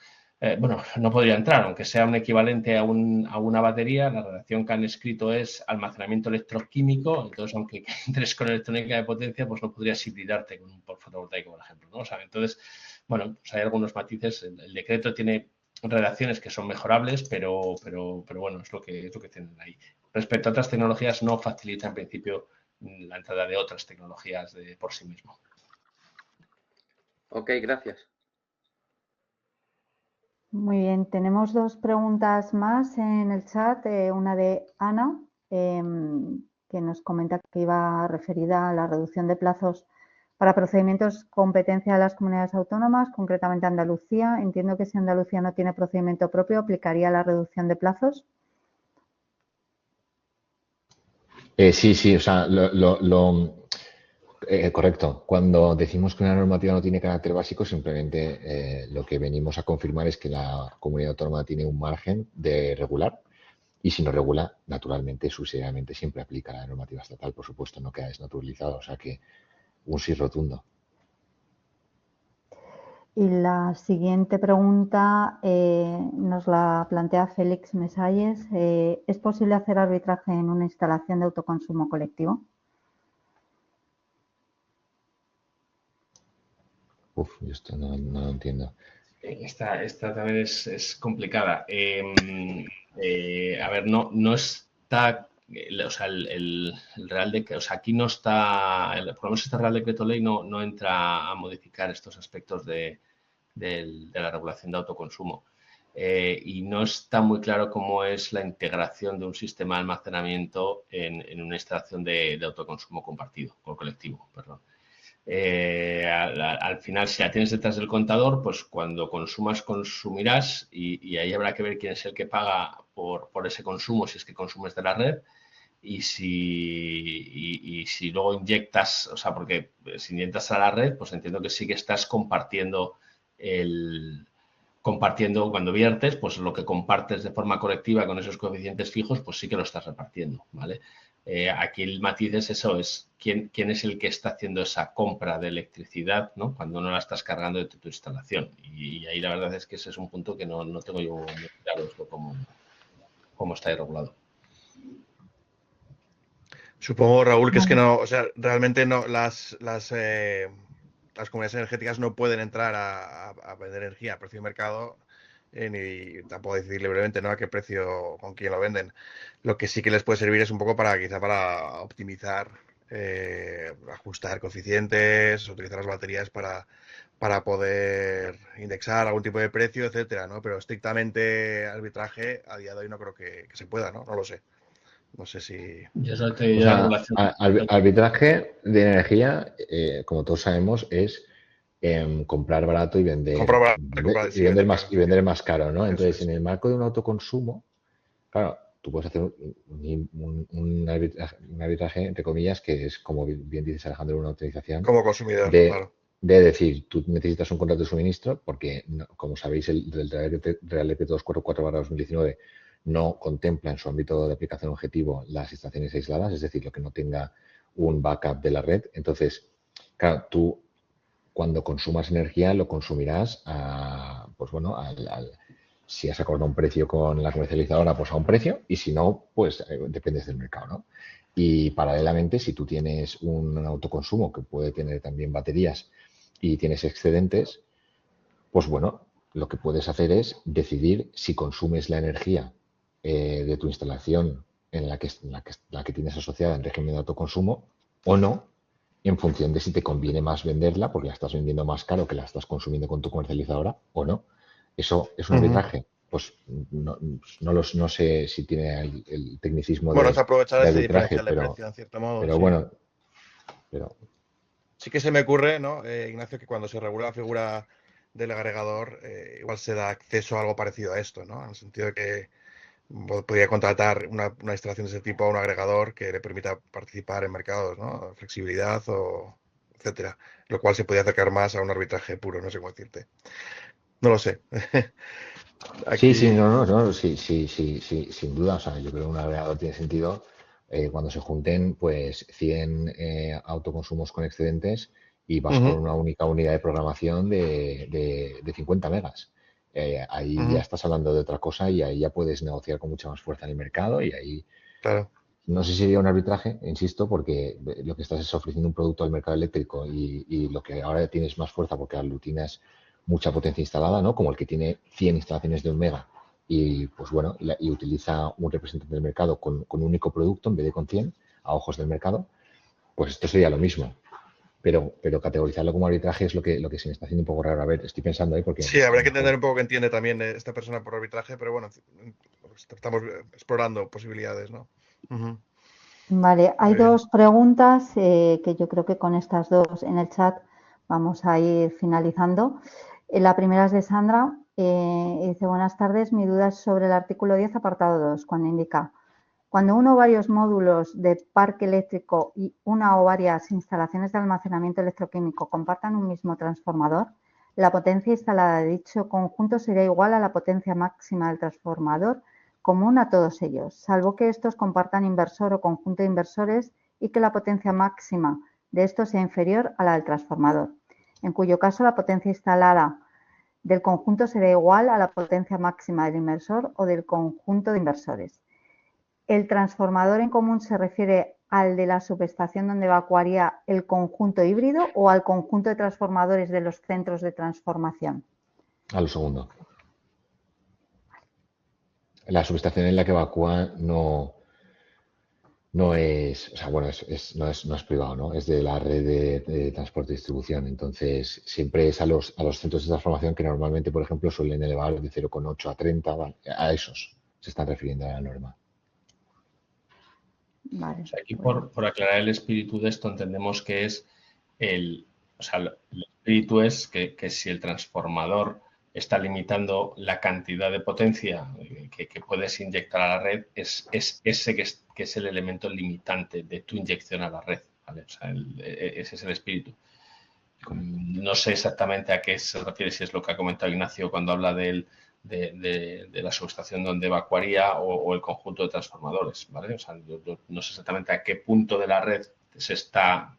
bueno, no podría entrar, aunque sea un equivalente a una batería. La redacción que han escrito es almacenamiento electroquímico, entonces aunque entres con electrónica de potencia, pues no podrías hibridarte con un fotovoltaico, por ejemplo, ¿no? O sea, entonces, bueno, pues hay algunos matices. El decreto tiene redacciones que son mejorables, pero bueno, es lo que tienen ahí. Respecto a otras tecnologías, no facilita en principio la entrada de otras tecnologías por sí mismo. Ok, gracias. Muy bien, tenemos 2 preguntas más en el chat. Una de Ana, que nos comenta que iba referida a la reducción de plazos para procedimientos competencia de las comunidades autónomas, concretamente Andalucía. Entiendo que si Andalucía no tiene procedimiento propio, ¿aplicaría la reducción de plazos? sí, o sea, correcto. Cuando decimos que una normativa no tiene carácter básico, simplemente lo que venimos a confirmar es que la comunidad autónoma tiene un margen de regular y si no regula, naturalmente, subsidiariamente, siempre aplica la normativa estatal, por supuesto, no queda desnaturalizado. O sea que un sí rotundo. Y la siguiente pregunta nos la plantea Félix Mesalles. ¿Es posible hacer arbitraje en una instalación de autoconsumo colectivo? Yo esto no lo entiendo. Esta también es complicada. A ver, no está, o sea, el Real Decreto, o sea, aquí no está, por lo menos este Real Decreto Ley no entra a modificar estos aspectos de la regulación de autoconsumo. Y no está muy claro cómo es la integración de un sistema de almacenamiento en una instalación de autoconsumo compartido o colectivo, perdón. Al final, si la tienes detrás del contador, pues cuando consumas, consumirás y ahí habrá que ver quién es el que paga por ese consumo, si es que consumes de la red y si luego inyectas, o sea, porque si inyectas a la red, pues entiendo que sí que estás compartiendo compartiendo, cuando viertes, pues lo que compartes de forma colectiva con esos coeficientes fijos, pues sí que lo estás repartiendo, ¿vale? Aquí el matiz es eso, es quién es el que está haciendo esa compra de electricidad, ¿no? Cuando no la estás cargando de tu instalación. Y ahí la verdad es que ese es un punto que no tengo yo muy claro esto cómo está ahí regulado. Supongo, Raúl, que es que no, o sea, realmente no, las comunidades energéticas no pueden entrar a vender energía a precio de mercado, ni tampoco decidir libremente, ¿no?, a qué precio, con quién lo venden. Lo que sí que les puede servir es un poco quizá para optimizar, ajustar coeficientes, utilizar las baterías para poder indexar algún tipo de precio, etcétera, ¿no? Pero estrictamente arbitraje a día de hoy no creo que se pueda, ¿no? No lo sé. No sé si... Yo solo te O diría sea, regulación. arbitraje de energía, como todos sabemos, es comprar barato y Comprar, sí, vender caro. Y vender más caro, ¿no? Eso Entonces, es. en el marco de un autoconsumo, claro, tú puedes hacer un arbitraje, entre comillas, que es, como bien dices, Alejandro, una utilización Como consumidor, de, claro. de decir, tú necesitas un contrato de suministro porque, como sabéis, el Real Decreto 244/2019 no contempla en su ámbito de aplicación objetivo las estaciones aisladas, es decir, lo que no tenga un backup de la red. Entonces, claro, tú cuando consumas energía lo consumirás pues bueno, si has acordado un precio con la comercializadora, pues a un precio, y si no, pues dependes del mercado, ¿no? Y paralelamente, si tú tienes un autoconsumo que puede tener también baterías y tienes excedentes, pues bueno, lo que puedes hacer es decidir si consumes la energía de tu instalación en la que tienes asociada en régimen de autoconsumo o no, en función de si te conviene más venderla porque la estás vendiendo más caro que la estás consumiendo con tu comercializadora o no. Eso es un arbitraje. Pues no sé si tiene el tecnicismo Bueno, es aprovechar de ese arbitraje, diferencial de precio, en cierto modo, pero sí. bueno, pero Sí que se me ocurre, ¿no, Ignacio, que cuando se regula la figura del agregador, igual se da acceso a algo parecido a esto, ¿no? En el sentido de que podría contratar una instalación de ese tipo a un agregador que le permita participar en mercados, ¿no? Flexibilidad o etcétera. Lo cual se podría acercar más a un arbitraje puro, no sé cómo decirte. No lo sé. sí, Aquí. sí, sin duda. O sea, yo creo que un agregador tiene sentido cuando se junten pues 100 autoconsumos con excedentes y vas con Ujú, una única unidad de programación de 50 megas. Ahí ya ujú, estás hablando de otra cosa y ahí ya puedes negociar con mucha más fuerza en el mercado y ahí claro. no sé si sería un arbitraje, insisto, porque lo que estás es ofreciendo un producto al mercado eléctrico y lo que ahora tienes más fuerza porque aglutinas mucha potencia instalada, ¿no? Como el que tiene 100 instalaciones de 1 mega y, pues bueno, y utiliza un representante del mercado con un único producto en vez de con 100 a ojos del mercado, pues esto sería lo mismo. Pero categorizarlo como arbitraje es lo que se me está haciendo un poco raro. A ver, estoy pensando ahí porque Sí, a habría lo que entender mejor... un poco qué entiende también esta persona por arbitraje, pero bueno, estamos explorando posibilidades, ¿no? Ujú. Vale, hay Muy bien. dos preguntas que yo creo que con estas dos en el chat vamos a ir finalizando. La primera es de Sandra. Dice, buenas tardes, mi duda es sobre el artículo 10, apartado 2, cuando indica, cuando uno o varios módulos de parque eléctrico y una o varias instalaciones de almacenamiento electroquímico compartan un mismo transformador, la potencia instalada de dicho conjunto sería igual a la potencia máxima del transformador común a todos ellos, salvo que estos compartan inversor o conjunto de inversores y que la potencia máxima de estos sea inferior a la del transformador, en cuyo caso la potencia instalada del conjunto será igual a la potencia máxima del inversor o del conjunto de inversores. ¿El transformador en común se refiere al de la subestación donde evacuaría el conjunto híbrido o al conjunto de transformadores de los centros de transformación? A lo segundo. La subestación en la que evacúa no es, o sea, bueno, no es privado, ¿no? Es de la red de transporte y distribución. Entonces, siempre es a los centros de transformación que normalmente, por ejemplo, suelen elevar de 0,8 a 30, ¿vale? A esos se están refiriendo a la norma. Vale, O sea, aquí pues, por aclarar el espíritu de esto entendemos que es o sea, el espíritu es que si el transformador está limitando la cantidad de potencia que puedes inyectar a la red, es ese que es el elemento limitante de tu inyección a la red, ¿vale? O sea, ese es el espíritu. No sé exactamente a qué se refiere, si es lo que ha comentado Ignacio cuando habla de la subestación donde evacuaría o el conjunto de transformadores, ¿vale? O sea, yo no sé exactamente a qué punto de la red se está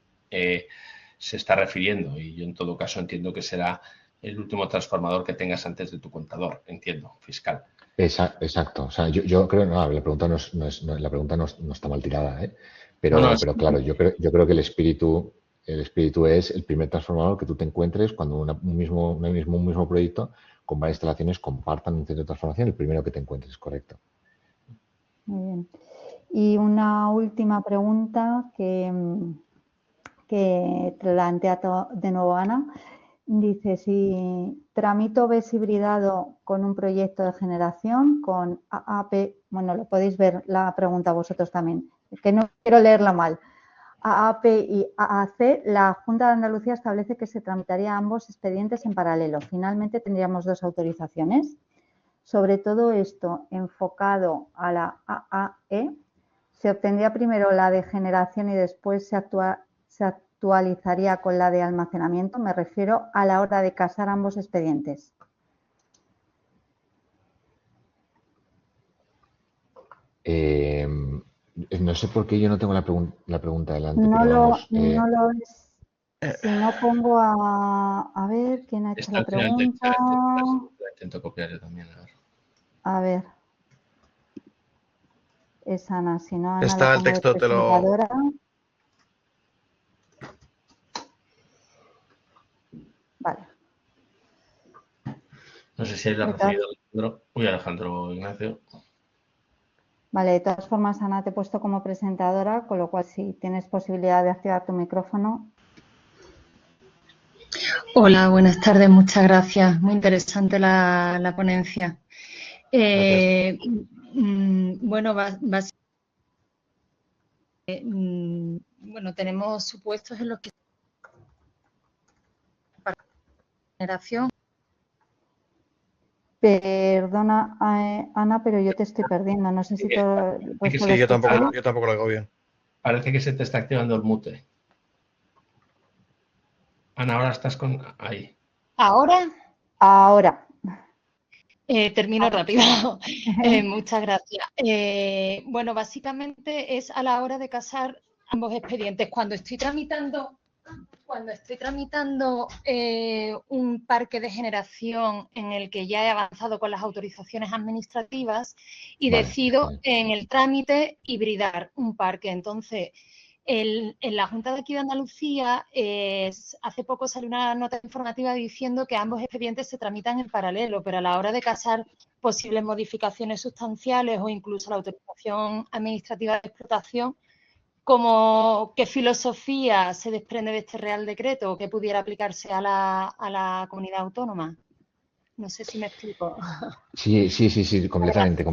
refiriendo, y yo en todo caso entiendo que será el último transformador que tengas antes de tu contador, entiendo, fiscal. Exacto. O sea, yo creo, no, la pregunta la pregunta no está mal tirada, ¿eh? Pero claro, yo creo que el espíritu es el primer transformador que tú te encuentres cuando un mismo proyecto con varias instalaciones compartan un centro de transformación, el primero que te encuentres, correcto. Muy bien. Y una última pregunta que plantea de nuevo Ana. Dice, si tramito BESS hibridado con un proyecto de generación, con AAP, bueno, lo podéis ver la pregunta vosotros también, que no quiero leerla mal. AAP y AAC, la Junta de Andalucía establece que se tramitaría ambos expedientes en paralelo. Finalmente tendríamos 2 autorizaciones. Sobre todo esto, enfocado a la AAE, se obtendría primero la de generación y después se actualizaría con la de almacenamiento. Me refiero a la hora de casar ambos expedientes. No sé por qué yo no tengo la pregunta delante, No pero lo, vamos. no lo es. Si no pongo a ver quién ha hecho la pregunta. La intento copiar yo también. A ver. Es Ana, si no Ana Está la el pongo texto, de presentadora. Vale. No sé si hay la recibido Alejandro. Uy, Alejandro Ignacio. Vale, de todas formas, Ana, te he puesto como presentadora, con lo cual si tienes posibilidad de activar tu micrófono. Hola, buenas tardes, muchas gracias. Muy interesante la ponencia. Bueno, tenemos supuestos en los que para generación. Perdona, Ana, pero yo te estoy perdiendo. No sé si Sí, yo tampoco lo oigo bien. Parece que se te está activando el mute. Ana, ahora estás con... Ahí. ¿Ahora? Ahora. Termino rápido. Muchas gracias. Bueno, básicamente es a la hora de casar ambos expedientes. Cuando estoy tramitando un parque de generación en el que ya he avanzado con las autorizaciones administrativas y decido en el trámite hibridar un parque. Entonces, en la Junta de aquí de Andalucía hace poco salió una nota informativa diciendo que ambos expedientes se tramitan en paralelo, pero a la hora de casar posibles modificaciones sustanciales o incluso la autorización administrativa de explotación, ¿qué filosofía se desprende de este Real Decreto o qué pudiera aplicarse a la comunidad autónoma? No sé si me explico. Sí, completamente.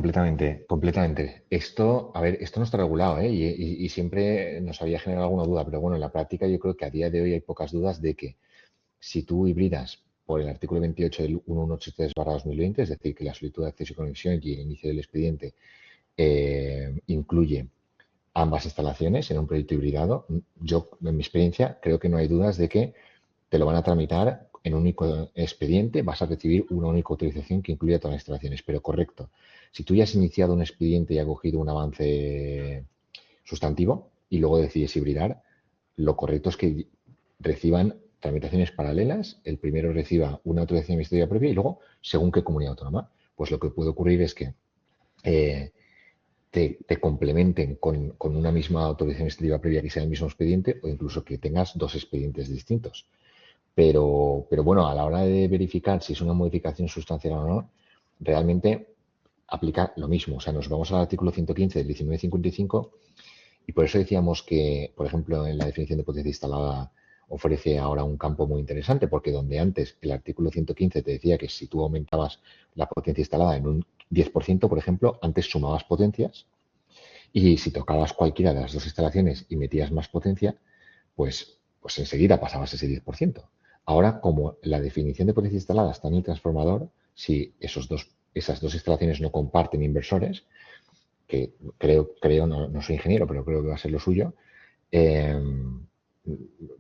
Esto no está regulado, ¿eh? Y siempre nos había generado alguna duda, pero bueno, en la práctica yo creo que a día de hoy hay pocas dudas de que si tú hibridas por el artículo 28 del 1183/2020, es decir, que la solicitud de acceso y conexión y el inicio del expediente incluye ambas instalaciones en un proyecto hibridado, yo, en mi experiencia, creo que no hay dudas de que te lo van a tramitar en un único expediente, vas a recibir una única autorización que incluya todas las instalaciones. Pero correcto, si tú ya has iniciado un expediente y has cogido un avance sustantivo y luego decides hibridar, lo correcto es que reciban tramitaciones paralelas. El primero reciba una autorización administrativa previa y luego, según qué comunidad autónoma, pues lo que puede ocurrir es que te complementen con una misma autorización administrativa previa que sea el mismo expediente o incluso que tengas 2 expedientes distintos. Pero bueno, a la hora de verificar si es una modificación sustancial o no, realmente aplica lo mismo. O sea, nos vamos al artículo 115 del 1955 y por eso decíamos que, por ejemplo, en la definición de potencia instalada ofrece ahora un campo muy interesante, porque donde antes el artículo 115 te decía que si tú aumentabas la potencia instalada en un 10%, por ejemplo, antes sumabas potencias y si tocabas cualquiera de las 2 instalaciones y metías más potencia, pues enseguida pasabas ese 10%. Ahora, como la definición de potencia instalada está en el transformador, si esas dos instalaciones no comparten inversores, que creo no soy ingeniero, pero creo que va a ser lo suyo,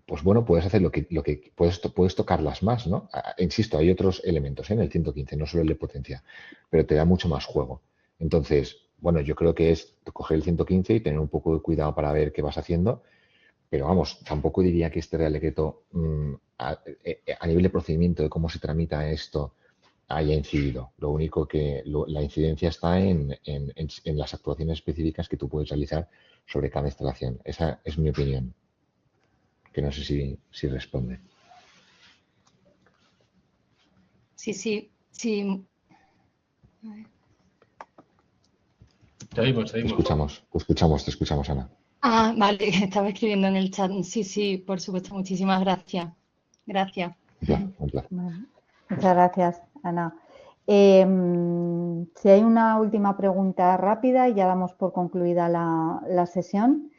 pues bueno, puedes hacer lo que puedes tocarlas más, ¿no? Insisto, hay otros elementos en el 115, no solo el de potencia, pero te da mucho más juego. Entonces, bueno, yo creo que es coger el 115 y tener un poco de cuidado para ver qué vas haciendo, pero vamos, tampoco diría que este Real Decreto a nivel de procedimiento, de cómo se tramita esto, haya incidido. Lo único que la incidencia está en las actuaciones específicas que tú puedes realizar sobre cada instalación. Esa es mi opinión, que no sé si responde. Sí. Te oímos. Te escuchamos, Ana. Ah, vale, estaba escribiendo en el chat. Sí, por supuesto, muchísimas gracias. Gracias. Un placer. Bueno, muchas gracias, Ana. Si hay una última pregunta rápida y ya damos por concluida la sesión.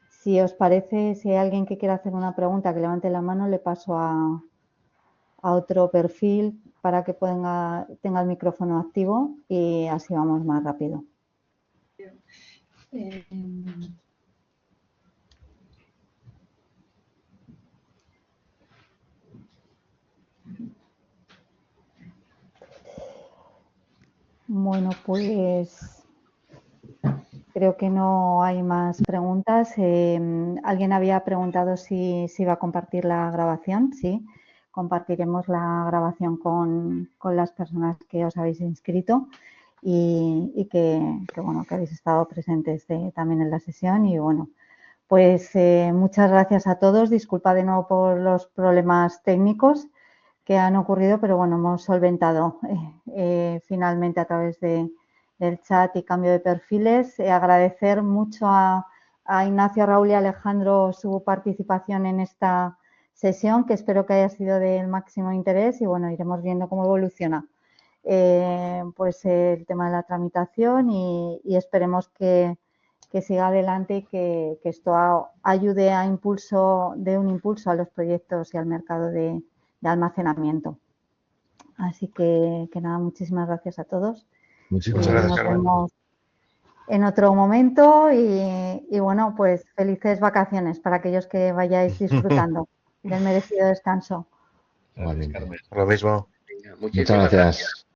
Si os parece, si hay alguien que quiera hacer una pregunta, que levante la mano, le paso a otro perfil para que tenga el micrófono activo y así vamos más rápido. Bueno, pues creo que no hay más preguntas. Alguien había preguntado si iba a compartir la grabación. Sí, compartiremos la grabación con las personas que os habéis inscrito y que habéis estado presentes también en la sesión. Y bueno, pues muchas gracias a todos. Disculpad de nuevo por los problemas técnicos que han ocurrido, pero bueno, hemos solventado finalmente a través del chat y cambio de perfiles. Agradecer mucho a Ignacio, Raúl y Alejandro su participación en esta sesión, que espero que haya sido del máximo interés y bueno, iremos viendo cómo evoluciona pues el tema de la tramitación y esperemos que siga adelante y que esto ayude dé un impulso a los proyectos y al mercado de almacenamiento. Así que nada, muchísimas gracias a todos. Muchas gracias, nos Carmen. vemos en otro momento y bueno, pues felices vacaciones para aquellos que vayáis disfrutando del merecido descanso. Gracias, Carmen. Lo mismo. Venga, Muchas gracias.